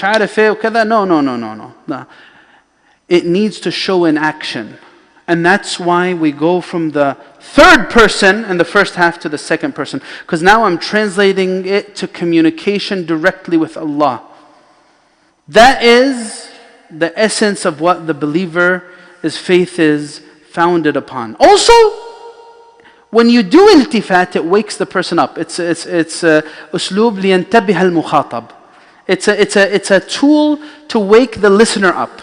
It needs to show in action. And that's why we go from the third person in the first half to the second person. Because now I'm translating it to communication directly with Allah. That is the essence of what the believer's faith is founded upon. Also, when you do iltifat, it wakes the person up. It's uslub liyantabih al-mukhatab. It's a tool to wake the listener up.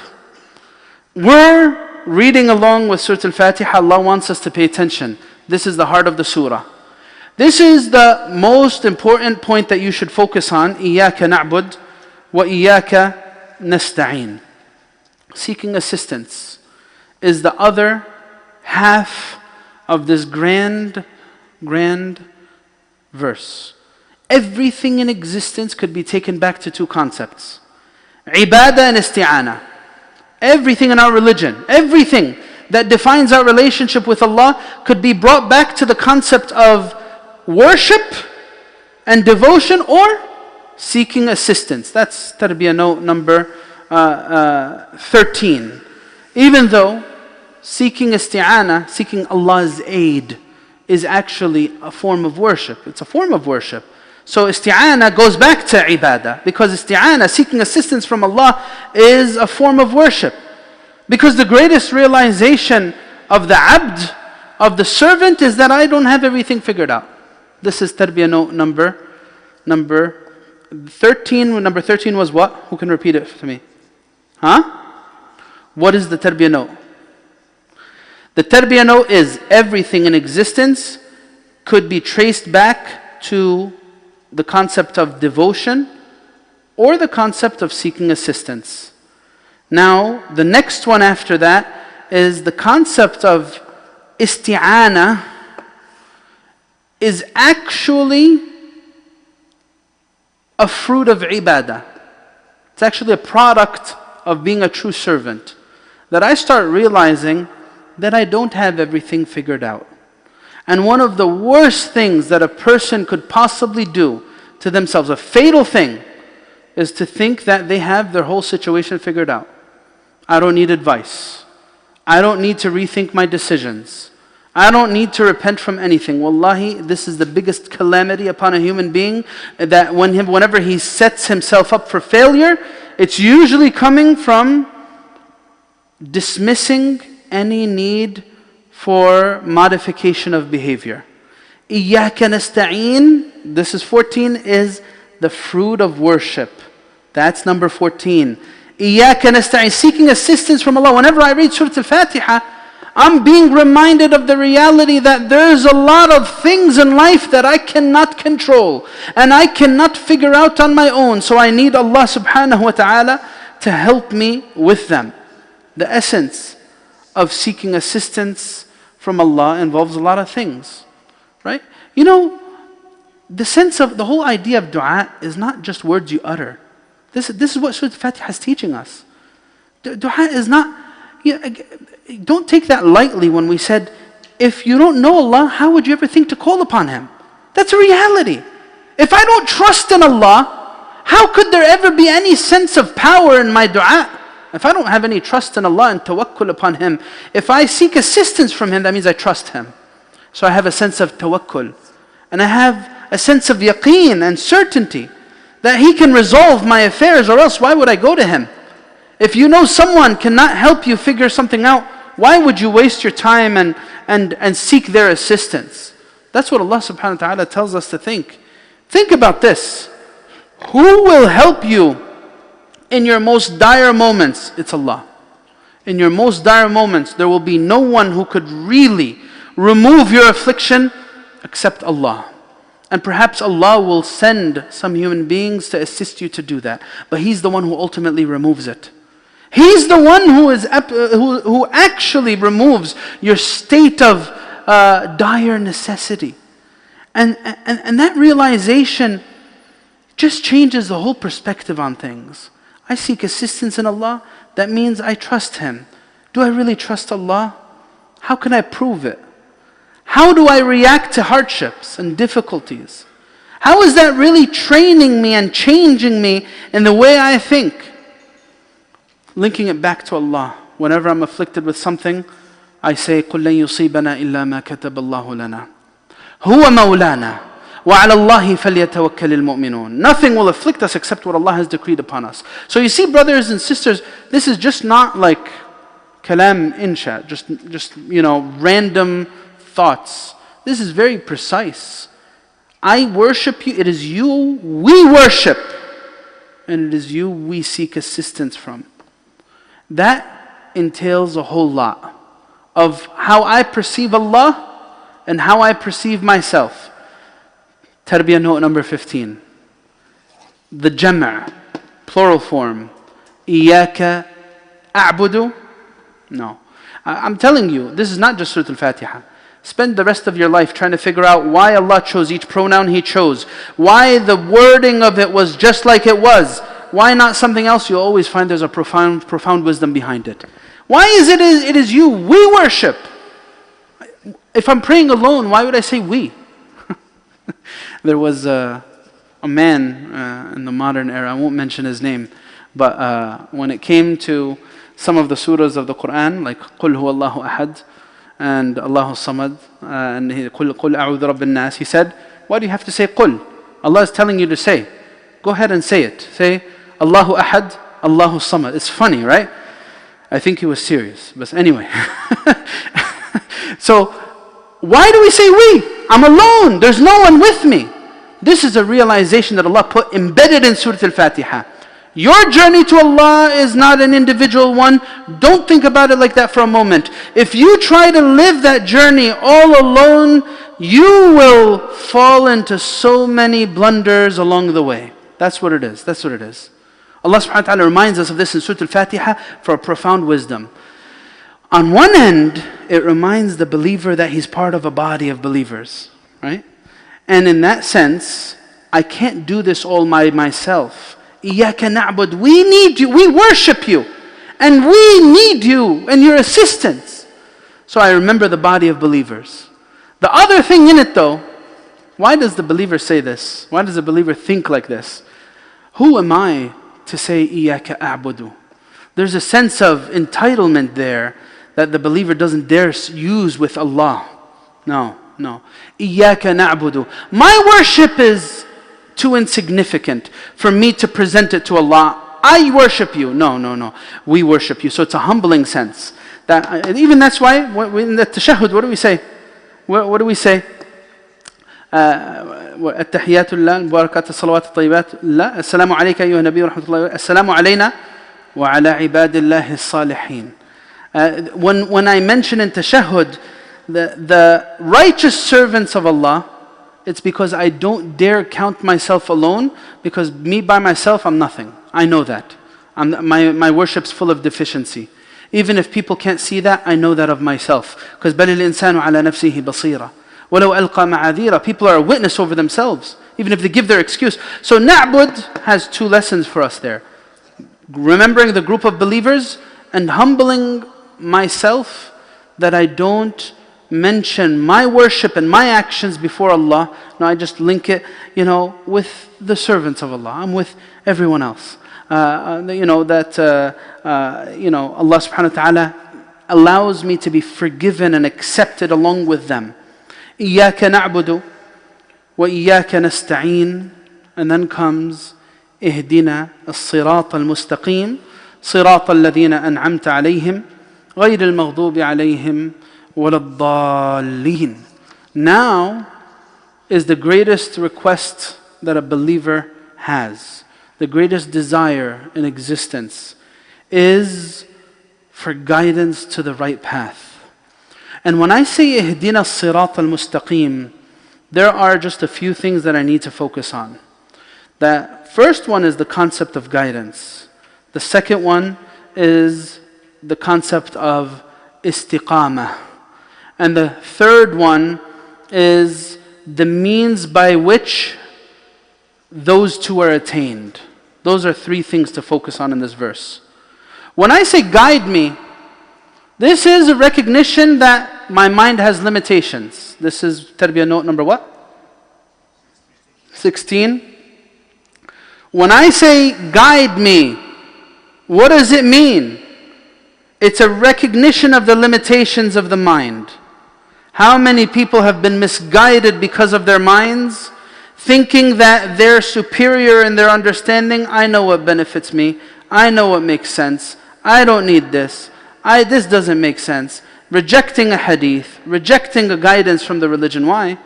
We're reading along with Surah al-Fatiha. Allah wants us to pay attention. This is the heart of the surah. This is the most important point that you should focus on. إِيَّاكَ نَعْبُدْ وَإِيَّاكَ نَسْتَعِينَ. Seeking assistance is the other half of this grand verse. Everything in existence could be taken back to two concepts. Ibadah and isti'ana. Everything in our religion, everything that defines our relationship with Allah could be brought back to the concept of worship and devotion or seeking assistance. That's Tarbiyah note number 13. Even though seeking isti'ana, seeking Allah's aid, is actually a form of worship. It's a form of worship. So isti'ana goes back to ibadah, because isti'ana, seeking assistance from Allah, is a form of worship. Because the greatest realization of the abd, of the servant, is that I don't have everything figured out. This is Tarbiyah note number 13. Number 13 was what? Who can repeat it to me? What is the Tarbiyah note? The Tarbiyah note is everything in existence could be traced back to the concept of devotion or the concept of seeking assistance. Now, the next one after that is the concept of isti'ana is actually a fruit of ibadah. It's actually a product of being a true servant. That I start realizing that I don't have everything figured out. And one of the worst things that a person could possibly do to themselves, a fatal thing, is to think that they have their whole situation figured out. I don't need advice. I don't need to rethink my decisions. I don't need to repent from anything. Wallahi, this is the biggest calamity upon a human being, that whenever he sets himself up for failure, it's usually coming from dismissing any need for modification of behavior. إِيَّاكَ نَسْتَعِينَ, this is 14, is the fruit of worship. That's number 14. إِيَّاكَ نَسْتَعِينَ, seeking assistance from Allah. Whenever I read Surat al-Fatiha, I'm being reminded of the reality that there's a lot of things in life that I cannot control and I cannot figure out on my own. So I need Allah subhanahu wa ta'ala to help me with them. The essence of seeking assistance from Allah involves a lot of things, right? You know, the sense of, the whole idea of dua is not just words you utter. This is what Surat al-Fatiha is teaching us. Dua is not, don't take that lightly when we said, if you don't know Allah, how would you ever think to call upon Him? That's a reality. If I don't trust in Allah, how could there ever be any sense of power in my dua? If I don't have any trust in Allah and tawakkul upon Him, if I seek assistance from Him, that means I trust Him. So I have a sense of tawakkul. And I have a sense of yaqeen and certainty that He can resolve my affairs, or else why would I go to Him? If you know someone cannot help you figure something out, why would you waste your time and seek their assistance? That's what Allah subhanahu wa ta'ala tells us to think. Think about this. Who will help you in your most dire moments? It's Allah. In your most dire moments, there will be no one who could really remove your affliction except Allah. And perhaps Allah will send some human beings to assist you to do that. But He's the one who ultimately removes it. He's the one who actually removes your state of dire necessity. And that realization just changes the whole perspective on things. I seek assistance in Allah, that means I trust Him. Do I really trust Allah? How can I prove it? How do I react to hardships and difficulties? How is that really training me and changing me in the way I think? Linking it back to Allah. Whenever I'm afflicted with something, I say, قُلْ لَن يُصِيبَنَا إِلَّا مَا كَتَبَ اللَّهُ لَنَا هُوَ مَوْلَانَا وَعَلَى اللَّهِ فَلْيَتَوَكَّلِ الْمُؤْمِنُونَ. Nothing will afflict us except what Allah has decreed upon us. So you see, brothers and sisters, this is just not like kalam insha, just random thoughts. This is very precise. I worship you, it is you we worship, and it is you we seek assistance from. That entails a whole lot of how I perceive Allah and how I perceive myself. Tarbiyah note number 15. The Jannah, plural form. إِيَّاكَ أَعْبُدُ. No. I'm telling you, this is not just Surat al-Fatiha. Spend the rest of your life trying to figure out why Allah chose each pronoun He chose. Why the wording of it was just like it was. Why not something else? You'll always find there's a profound wisdom behind it. Why is it is you we worship? If I'm praying alone, why would I say we? There was a man in the modern era, I won't mention his name, but when it came to some of the surahs of the Quran, like قُلْ هُوَ اللَّهُ أَحَدٌ and Allahu Samad, and قُلْ أَعُوذُ رَبِّ النَّاسِ, he said, why do you have to say قُلْ? Allah is telling you to say. Go ahead and say it. Say, Allahu Ahad, Allahu Samad. It's funny, right? I think he was serious. But anyway. So, why do we say we? I'm alone. There's no one with me. This is a realization that Allah put embedded in Surat al-Fatiha. Your journey to Allah is not an individual one. Don't think about it like that for a moment. If you try to live that journey all alone, you will fall into so many blunders along the way. That's what it is. That's what it is. Allah subhanahu wa ta'ala reminds us of this in Surat al-Fatiha for a profound wisdom. On one end, it reminds the believer that he's part of a body of believers, right? And in that sense, I can't do this all by myself. إِيَّاكَ نَعْبُدُ. We need you, we worship you. And we need you and your assistance. So I remember the body of believers. The other thing in it though, why does the believer say this? Why does the believer think like this? Who am I to say إِيَّاكَ أَعْبُدُ? There's a sense of entitlement there that the believer doesn't dare use with Allah. No, no. إِيَّاكَ نَعْبُدُ. My worship is too insignificant for me to present it to Allah. I worship you. No, no, no. We worship you. So it's a humbling sense. Even that's why in the tashahhud, what do we say? What do we say? التحيات لله المباركات الصلوات الطيبات لا السلام عليك أيها النبي ورحمة الله السلام علينا وعلى عباد الله الصالحين. When I mention in tashahhud the righteous servants of Allah, it's because I don't dare count myself alone, because me by myself I'm nothing. I know that. My worship's full of deficiency. Even if people can't see that, I know that of myself. Because بَلِ الْإِنسَانُ عَلَى نَفْسِهِ بَصِيرًا وَلَوْ أَلْقَى مَعَاذِيرًا. People are a witness over themselves, even if they give their excuse. So na'bud has two lessons for us there. Remembering the group of believers and humbling myself that I don't mention my worship and my actions before Allah. No, I just link it, with the servants of Allah. I'm with everyone else. Allah subhanahu wa ta'ala allows me to be forgiven and accepted along with them. إِيَّاكَ نَعْبُدُ وَإِيَّاكَ نَسْتَعِينُ. And then comes اهدنا الصراط المستقيم صراط الذين أنعمت عليهم غير المغضوب عليهم ولا الضالين. Now is the greatest request that a believer has. The greatest desire in existence is for guidance to the right path. And when I say اهدنا الصراط المستقيم, there are just a few things that I need to focus on. The first one is the concept of guidance. The second one is the concept of istiqamah. And the third one is the means by which those two are attained. Those are three things to focus on in this verse. When I say guide me, this is a recognition that my mind has limitations. This is tarbiyah note number what? 16. When I say guide me, what does it mean? It's a recognition of the limitations of the mind. How many people have been misguided because of their minds, thinking that they're superior in their understanding? I know what benefits me. I know what makes sense. I don't need this. This doesn't make sense. Rejecting a hadith, rejecting a guidance from the religion. Why?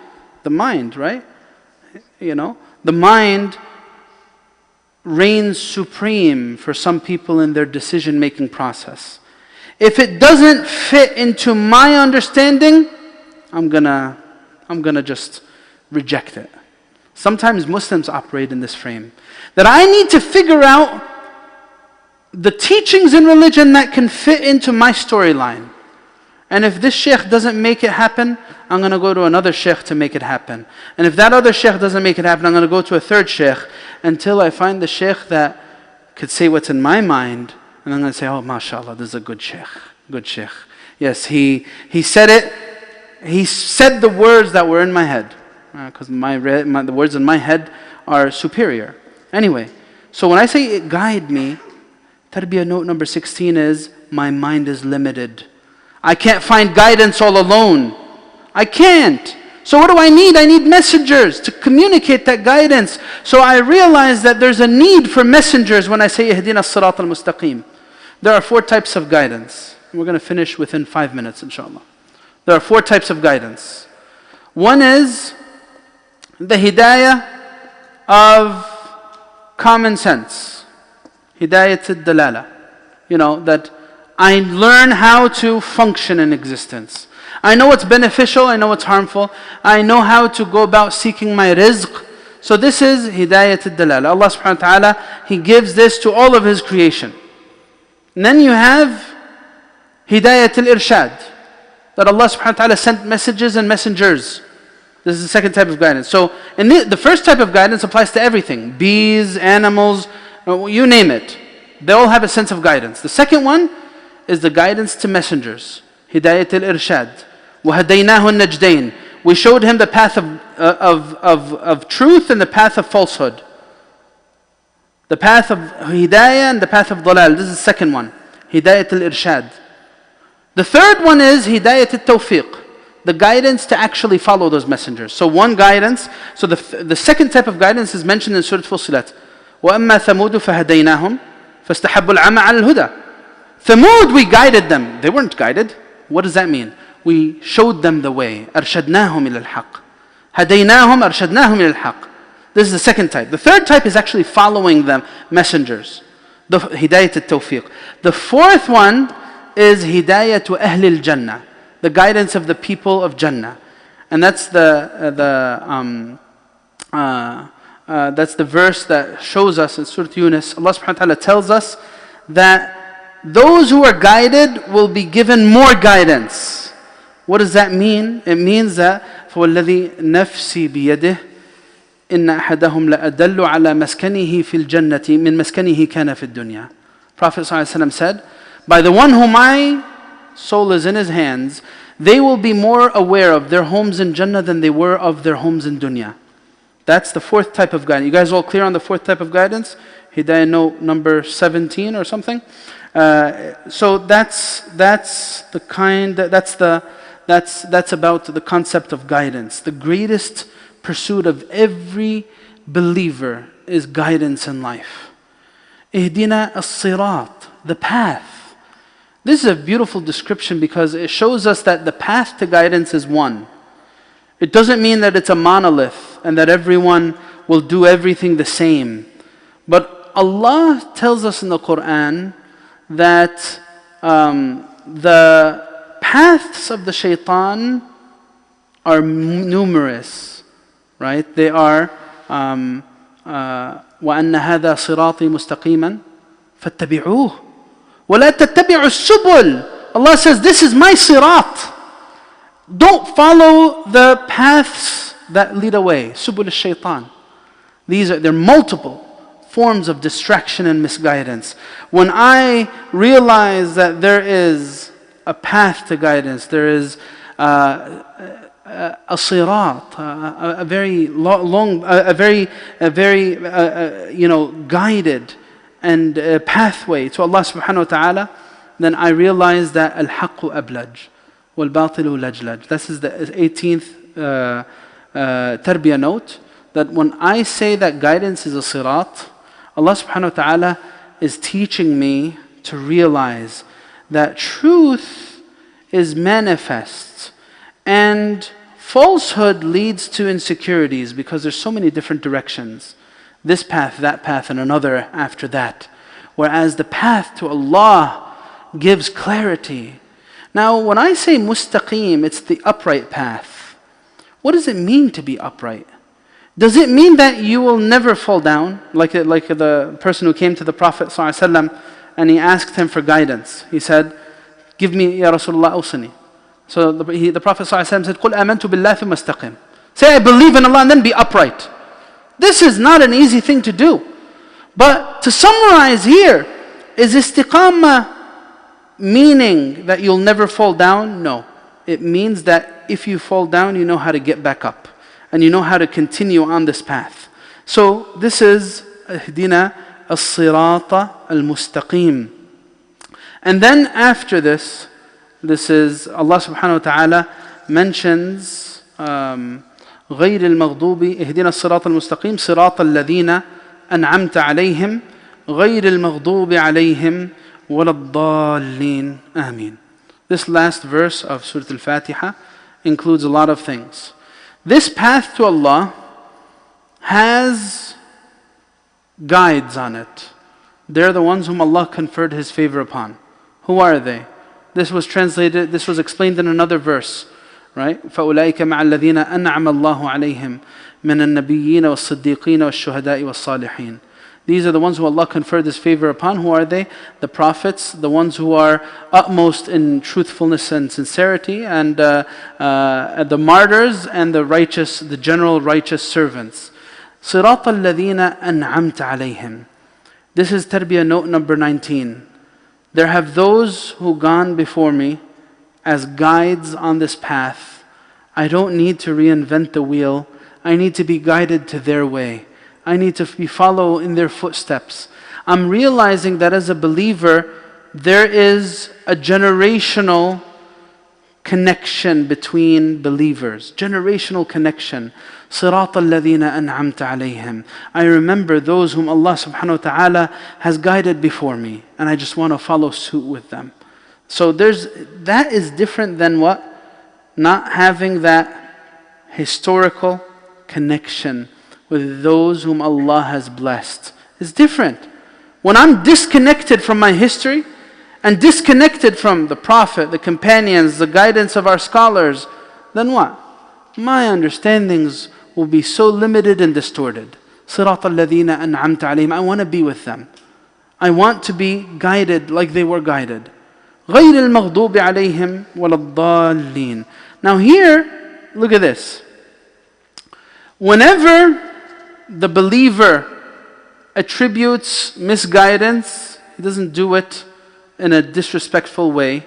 The mind, right? The mind reigns supreme for some people in their decision-making process. If it doesn't fit into my understanding, I'm gonna just reject it. Sometimes Muslims operate in this frame, that I need to figure out the teachings in religion that can fit into my storyline. And if this shaykh doesn't make it happen, I'm going to go to another shaykh to make it happen. And if that other shaykh doesn't make it happen, I'm going to go to a third shaykh until I find the shaykh that could say what's in my mind. And I'm going to say, oh, mashallah, this is a good shaykh. Good shaykh. Yes, he said it. He said the words that were in my head. Because the words in my head are superior. Anyway, so when I say guide me, tarbiyah note number 16 is, my mind is limited. I can't find guidance all alone. I can't. So what do I need? I need messengers to communicate that guidance. So I realize that there's a need for messengers when I say ihdina as-sirat al-mustaqim. There are 4 types of guidance. We're going to finish within 5 minutes, inshallah. There are 4 types of guidance. One is the hidayah of common sense. Hidayat al-dalala. That I learn how to function in existence. I know what's beneficial, I know what's harmful. I know how to go about seeking my rizq. So this is hidayat al-dalala. Allah subhanahu wa ta'ala, He gives this to all of His creation. And then you have hidayat al-irshad, that Allah subhanahu wa ta'ala sent messages and messengers. This is the second type of guidance. So the first type of guidance applies to everything. Bees, animals, you name it. They all have a sense of guidance. The second one is the guidance to messengers. Hidayat al-irshad. وَهَدَيْنَاهُ النَّجْدَيْنِ. We showed him the path of truth and the path of falsehood. The path of hidayah and the path of dalal. This is the second one. Hidayat al-irshad. The third one is hidayat al-tawfiq. the guidance to actually follow those messengers. So one guidance, so the second type of guidance is mentioned in Surat al-Fussilat. وَأَمَّا ثَمُودُ فَهَدَيْنَاهُمْ فَاسْتَحَبُّوا الْعَمَى عَلَى الْهُدَى. Thamud, we guided them. They weren't guided. What does that mean? We showed them the way. أَرْشَدْنَاهُمْ إِلَى الْحَقِّ. هَدَيْنَاهُمْ أَرْشَدْنَاهُمْ إِلَى الْحَقِّ. This is the second type. The third type is actually following the messengers. The hidayat al-tawfiq. The fourth one is hidayat to Ahl al-Jannah, the guidance of the people of Jannah. And that's the verse that shows us in Surah Yunus. Allah subhanahu wa ta'ala tells us that those who are guided will be given more guidance. What does that mean? It means that فَوَالَّذِي نَفْسِي بِيَدِهِ إِنَّ أَحَدَهُمْ لَأَدَلُّ عَلَى مَسْكَنِهِ فِي الْجَنَّةِ مِنْ مَسْكَنِهِ كَانَ فِي الدُّنْيَا. Prophet ﷺ said, by the one whom my soul is in his hands, they will be more aware of their homes in Jannah than they were of their homes in dunya. That's the fourth type of guidance. You guys all clear on the fourth type of guidance? Hidayah note number 17 or something. So that's about the concept of guidance. The greatest pursuit of every believer is guidance in life. Ihdina as-sirat, the path. This is a beautiful description because it shows us that the path to guidance is one. It doesn't mean that it's a monolith and that everyone will do everything the same. But Allah tells us in the Quran that the paths of the shaitan are numerous, right? They are وَأَنَّ هَذَا صِرَاطِي مُسْتَقِيمًا فَاتَّبِعُوهُ وَلَا تَتَّبِعُوا السُّبُلَ. Allah says, this is my sirat. Don't follow the paths that lead away. Subul al-shaytan. There are multiple forms of distraction and misguidance. When I realize that there is a path to guidance, there is a sirat, a very long, a very guided and pathway to Allah subhanahu wa ta'ala, then I realize that al-haqqu ablaj wal-batilu lajlaj. This is the 18th tarbiyah note, that when I say that guidance is a sirat, Allah subhanahu wa ta'ala is teaching me to realize that truth is manifest and falsehood leads to insecurities because there's so many different directions. This path, that path, and another after that. Whereas the path to Allah gives clarity. Now, when I say mustaqim, it's the upright path. What does it mean to be upright? Does it mean that you will never fall down? Like the person who came to the Prophet ﷺ and he asked him for guidance. He said, give me, Ya Rasulullah, awsini. So the Prophet ﷺ said, قُلْ آمَنْتُ بِاللَّهِ ثُمَّ اسْتَقِمْ. Say, I believe in Allah and then be upright. This is not an easy thing to do. But to summarize here, is istiqamah meaning that you'll never fall down? No. It means that if you fall down, you know how to get back up. And you know how to continue on this path. So this is Ihdina as-sirata al-mustaqim. And then after this is Allah subhanahu wa ta'ala mentions غير المغضوب اهدنا الصراط المستقيم صراط الذين أنعمت عليهم غير المغضوب عليهم ولا الضالين آمين. This last verse of Surat al-Fatiha includes a lot of things. This path to Allah has guides on it. They're the ones whom Allah conferred His favor upon. Who are they? This was explained in another verse, right? فَأُولَٰئِكَ مَعَ الَّذِينَ أَنْعَمَ اللَّهُ عَلَيْهِمْ مِنَ النَّبِيِّينَ وَالصِّدِّيقِينَ وَالشُّهَدَاءِ وَالصَّالِحِينَ. These are the ones who Allah conferred His favor upon. Who are they? The prophets, the ones who are utmost in truthfulness and sincerity, and the martyrs and the righteous, the general righteous servants. صِرَاطَ الَّذِينَ أَنْعَمْتَ عَلَيْهِمْ. This is tarbiyah note number 19. There have those who gone before me as guides on this path. I don't need to reinvent the wheel. I need to be guided to their way. I need to follow in their footsteps. I'm realizing that as a believer, there is a generational connection between believers, generational connection. صراط الذين أنعمت عليهم. I remember those whom Allah subhanahu wa ta'ala has guided before me, and I just want to follow suit with them. So that is different than what? Not having that historical connection with those whom Allah has blessed. It's different. When I'm disconnected from my history and disconnected from the Prophet, the companions, the guidance of our scholars, then what? My understandings will be so limited and distorted. صراط الذين أنعمت عليهم. I want to be with them. I want to be guided like they were guided. غير المغضوب عليهم ولا الضالين. Now here, look at this. Whenever the believer attributes misguidance, he doesn't do it in a disrespectful way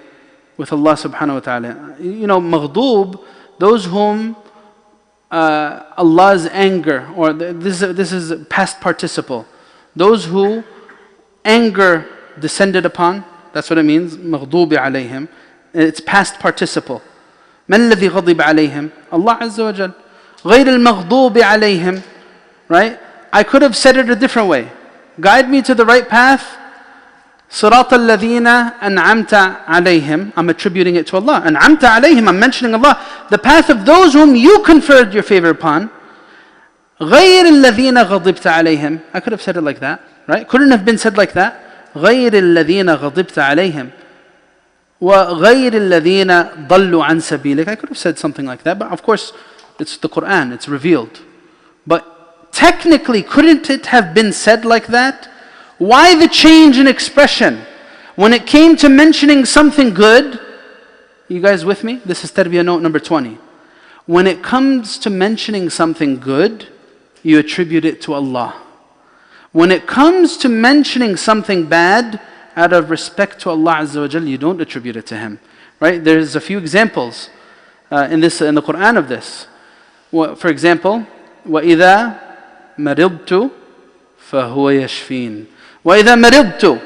with Allah subhanahu wa ta'ala. You know, maghdoob, those whom Allah's anger, or this is past participle. Those who anger descended upon, that's what it means, مغضوب عليهم. It's past participle. من الذي غضب عليهم? Allah Azza wa Jal. غير المغضوب عليهم. Right? I could have said it a different way. Guide me to the right path. صراط الذين أنعمت عليهم. I'm attributing it to Allah. أنعمت عليهم, I'm mentioning Allah. The path of those whom you conferred your favor upon. غير الذين غضبت عليهم. I could have said it like that. Right? Couldn't have been said like that. غير الذين غضبت عليهم وغير الذين ضلوا عن سبيلك. I could have said something like that, but of course it's the Quran, it's revealed. But technically, couldn't it have been said like that? Why the change in expression? When it came to mentioning something good, you guys with me? This is tarbiyah note number 20. When it comes to mentioning something good, you attribute it to Allah. When it comes to mentioning something bad, out of respect to Allah Azza wa Jal, you don't attribute it to Him. Right? There's a few examples in the Quran of this. For example, وَإِذَا مَرِضْتُ فَهُوَ يَشْفِينَ. وَإِذَا مَرِضْتُ.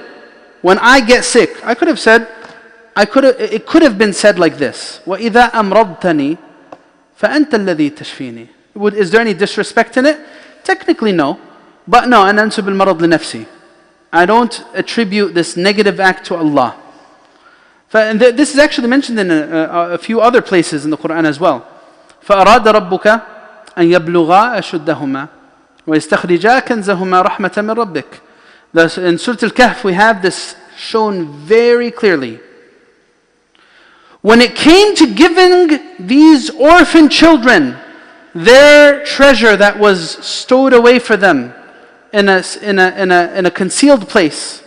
When I get sick, I could have said, it could have been said like this. وَإِذَا أَمْرَضْتَنِي فَأَنْتَ الَّذِي تَشْفِينِ. Is there any disrespect in it? Technically no. But no, أَنْ أَنْسُبِ الْمَرَضْ لِنَفْسِي. I don't attribute this negative act to Allah. And this is actually mentioned in a few other places in the Quran as well. فَأَرَادَ رَبُّكَ أَنْ يَبْلُغَا أَشُدَّهُمَا وَيَسْتَخْرِجَا كَنْزَهُمَا رَحْمَةً مِّن رَبِّكَ. In Surat al-Kahf we have this shown very clearly. When it came to giving these orphan children their treasure that was stowed away for them in a concealed place,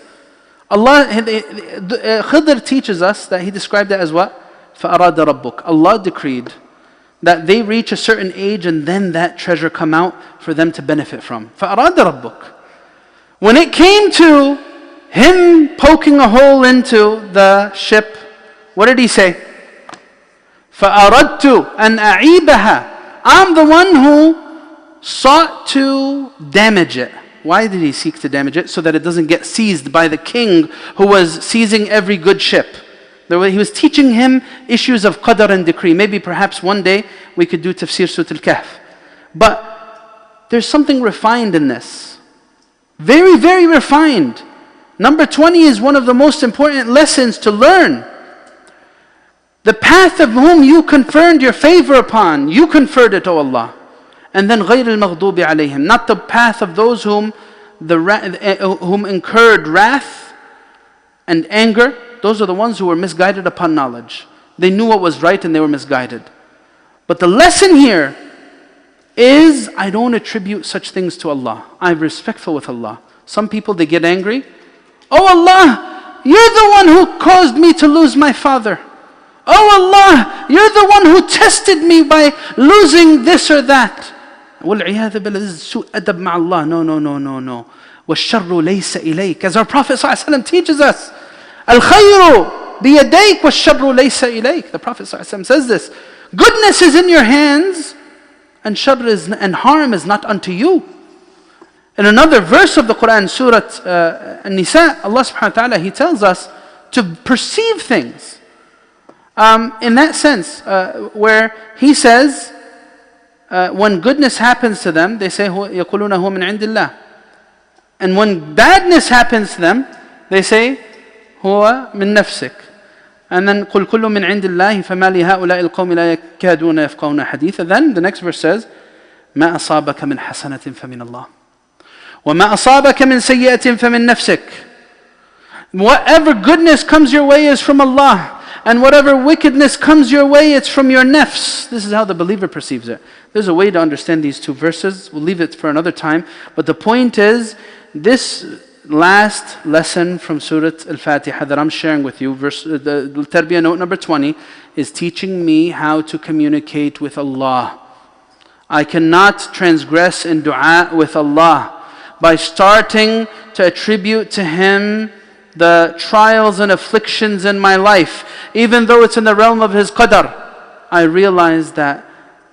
Khidr teaches us that he described it as what? فَأَرَادَ رَبُّكَ. Allah decreed that they reach a certain age and then that treasure come out for them to benefit from. فَأَرَادَ رَبُّكَ. When it came to him poking a hole into the ship, what did he say? فَأَرَدْتُ أَنْ أَعِيبَهَا. I'm the one who sought to damage it. Why did he seek to damage it? So that it doesn't get seized by the king who was seizing every good ship. He was teaching him issues of qadr and decree. Maybe perhaps one day we could do tafsir Surat al-Kahf. But there's something refined in this. Very, very refined. Number 20 is one of the most important lessons to learn. The path of whom you conferred your favor upon, you conferred it, O Allah. And then غَيْرِ الْمَغْضُوبِ عَلَيْهِمْ. Not the path of those whom incurred wrath and anger. Those are the ones who were misguided upon knowledge. They knew what was right and they were misguided. But the lesson here is, I don't attribute such things to Allah. I'm respectful with Allah. Some people, they get angry. Oh Allah, you're the one who caused me to lose my father. Oh Allah, you're the one who tested me by losing this or that. وَالْعِيَاذُ بِاللَّهِ. This is su'u adab ma'Allah. No. وَالشَّرُّ لَيْسَ إِلَيْكَ. As our Prophet ﷺ teaches us. الْخَيْرُ بِيَدَيْكَ وَالشَّرُّ لَيْسَ إِلَيْكَ. The Prophet ﷺ says this. Goodness is in your hands and and harm is not unto you. In another verse of the Quran, Surat An-Nisa, Allah subhanahu wa ta'ala, He tells us to perceive things. In that sense, where he says, when goodness happens to them, they say, يَقُولُونَ هُوَ مِنْ عِنْدِ اللَّهِ. And when badness happens to them, they say, هُوَ مِنْ نَفْسِكَ. And then قُلْ كُلُّ مِنْ عِنْدِ اللَّهِ فَمَا لِهَؤُلَاءِ الْقَوْمِ لَا يَكَادُونَ يَفْقَهُونَ حَدِيثًا. Then the next verse says, مَا أَصَابَكَ مِنْ حَسَنَةٍ فَمِنَ اللَّهِ وَمَا أَصَابَكَ مِنْ سَيِّئَةٍ فَمِنْ نَفْسِكَ. Whatever goodness comes your way is from Allah. And whatever wickedness comes your way, it's from your nafs. This is how the believer perceives it. There's a way to understand these two verses. We'll leave it for another time. But the point is, this last lesson from Surat al-Fatiha that I'm sharing with you, the Tarbiyah note number 20, is teaching me how to communicate with Allah. I cannot transgress in dua with Allah by starting to attribute to Him the trials and afflictions in my life. Even though it's in the realm of His qadr, I realize that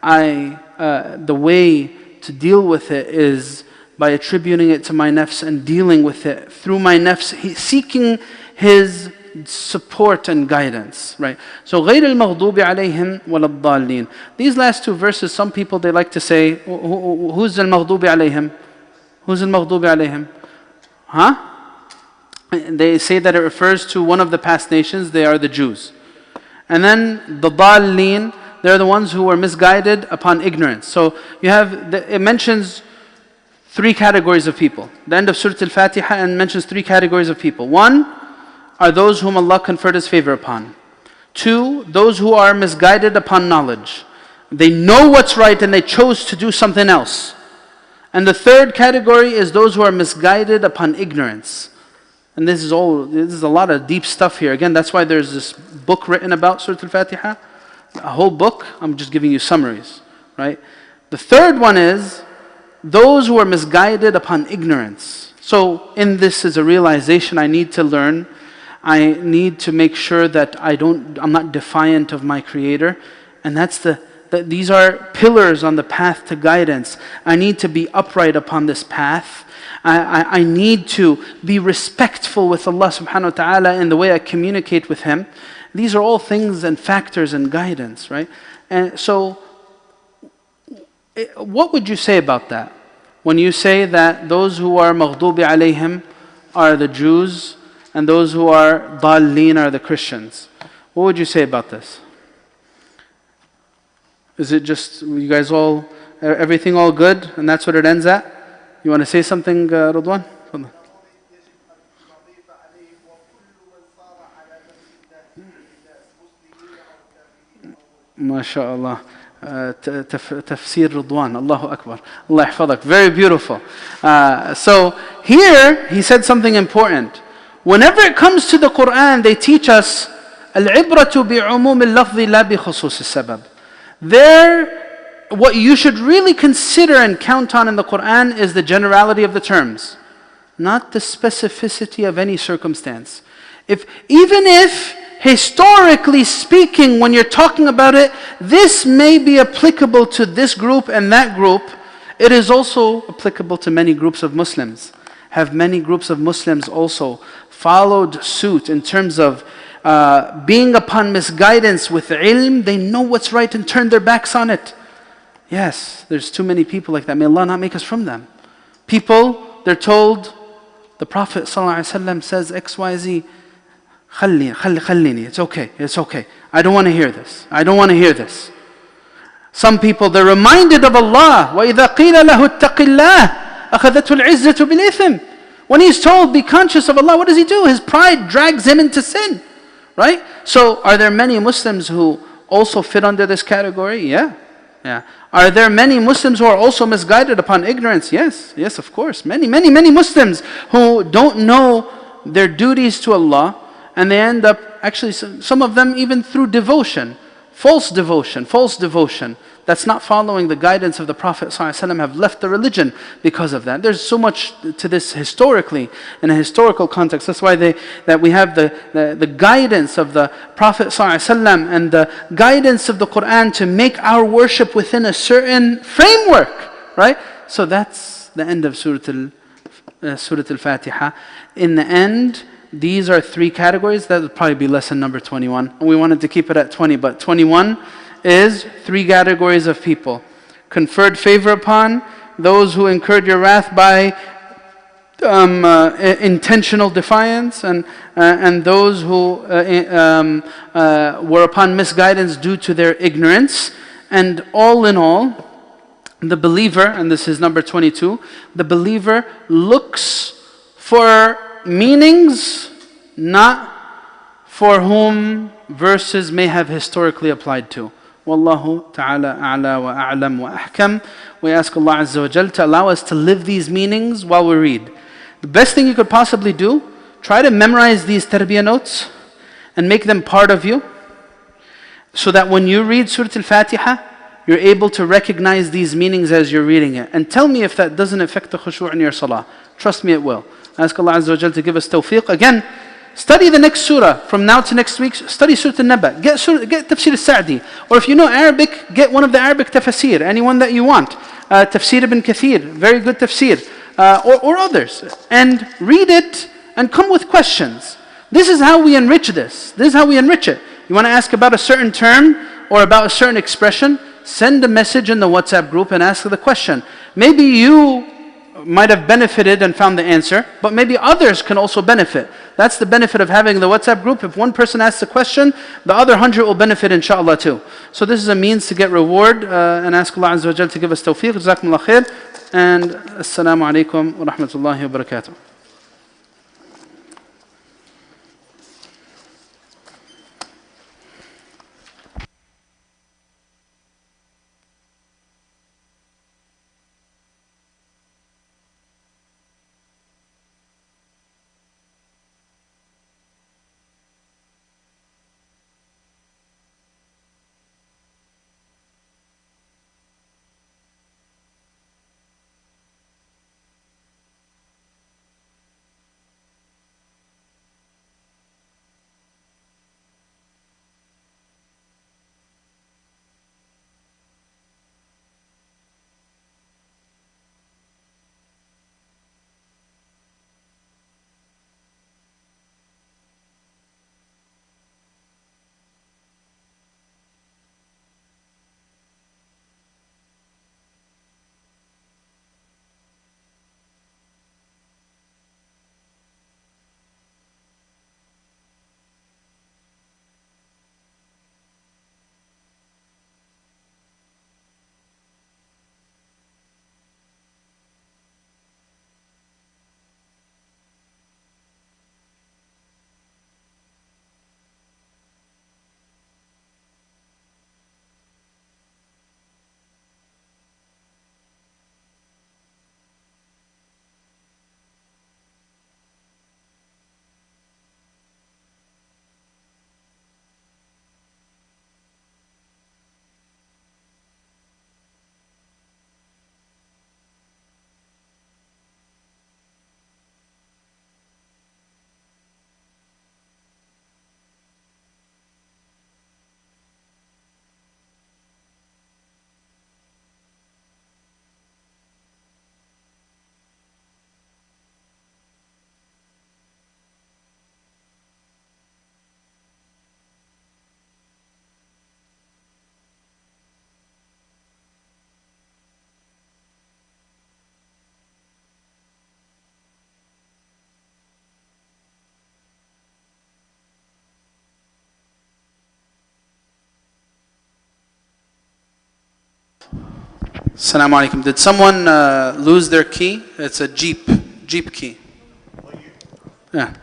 the way to deal with it is by attributing it to my nafs and dealing with it through my nafs, seeking His support and guidance. Right? So غَيْرِ الْمَغْضُوبِ عَلَيْهِمْ وَلَا الضَّالِّينَ. These last two verses, some people they like to say, who's al-maghdubi alayhim? Who's al-maghdubi alayhim? Huh? They say that it refers to one of the past nations, they are the Jews. And then the dallin, they're the ones who were misguided upon ignorance. So you have, it mentions three categories of people. The end of Surat al-Fatiha and mentions three categories of people. One are those whom Allah conferred His favor upon. Two, those who are misguided upon knowledge. They know what's right and they chose to do something else. And the third category is those who are misguided upon ignorance. And this is a lot of deep stuff here. Again, that's why there's this book written about Surat al-Fatiha. A whole book, I'm just giving you summaries, right? The third one is those who are misguided upon ignorance. So in this is a realization I need to learn. I need to make sure that I'm not defiant of my Creator. And these are pillars on the path to guidance. I need to be upright upon this path. I need to be respectful with Allah subhanahu wa ta'ala in the way I communicate with Him. These are all things and factors and guidance, right? And so, what would you say about that? When you say that those who are maghdubi alayhim are the Jews and those who are dallin are the Christians. What would you say about this? Is it just, you guys everything all good and that's what it ends at? You want to say something, Ridwan? MashaAllah. Tafsir Ridwan. Allahu Akbar. Allah yahfadak. Very beautiful. So here, he said something important. Whenever it comes to the Quran, they teach us al-ibratu bi'umum al-lafzi la bi khusus al-sabab. What you should really consider and count on in the Quran is the generality of the terms, not the specificity of any circumstance. Even if historically speaking, when you're talking about it, this may be applicable to this group and that group, it is also applicable to many groups of Muslims. Have many groups of Muslims also followed suit in terms of being upon misguidance with ilm? They know what's right and turn their backs on it. Yes, there's too many people like that. May Allah not make us from them. People, they're told, the Prophet ﷺ says X, Y, Z, khallini, it's okay. I don't want to hear this. Some people, they're reminded of Allah. وَإِذَا قِيلَ لَهُ اتَّقِ اللَّهِ أَخَذَتْهُ الْعِزَّةُ بِالْإِثْمِ. When he's told, be conscious of Allah, what does he do? His pride drags him into sin. Right? So, are there many Muslims who also fit under this category? Yeah. Are there many Muslims who are also misguided upon ignorance? Yes, of course. Many Muslims who don't know their duties to Allah, and they end up, actually some of them even through devotion, false devotion, that's not following the guidance of the Prophet ﷺ, have left the religion because of that. There's so much to this historically, in a historical context. That's why that we have the guidance of the Prophet ﷺ and the guidance of the Quran to make our worship within a certain framework, right? So that's the end of Surat al-Fatiha. In the end, these are 3 categories. That would probably be less than number 21. We wanted to keep it at 20, but 21 is 3 categories of people. Conferred favor upon, those who incurred your wrath by intentional defiance, and those who were upon misguidance due to their ignorance. And all in all, the believer, and this is number 22, the believer looks for meanings not for whom verses may have historically applied to. Wallahu ta'ala a'la wa a'lam wa ahkam. We ask Allah Azza wa Jal to allow us to live these meanings while we read. The best thing you could possibly do, try to memorize these tarbiyah notes and make them part of you, so that when you read Surat al-Fatiha, you're able to recognize these meanings as you're reading it. And tell me if that doesn't affect the khushu' in your salah. Trust me, it will. I ask Allah Azza wa Jal to give us tawfiq. Again, study the next surah. From now to next week, study Surah Al-Naba. Get Tafsir al-Sa'di. Or if you know Arabic, get one of the Arabic tafsir, anyone that you want. Tafsir ibn Kathir, very good tafsir. Or others. And read it and come with questions. This is how we enrich this. This is how we enrich it. You want to ask about a certain term or about a certain expression? Send a message in the WhatsApp group and ask the question. Maybe you might have benefited and found the answer, but maybe others can also benefit. That's the benefit of having the WhatsApp group. If one person asks a question, the other 100 will benefit inshallah too. So this is a means to get reward, and ask Allah Azza wa Jal to give us tawfiq. Jazakumullah khair. And assalamu alaikum wa rahmatullahi wa barakatuh. Assalamu alaikum. Did someone lose their key? It's a Jeep key. Yeah.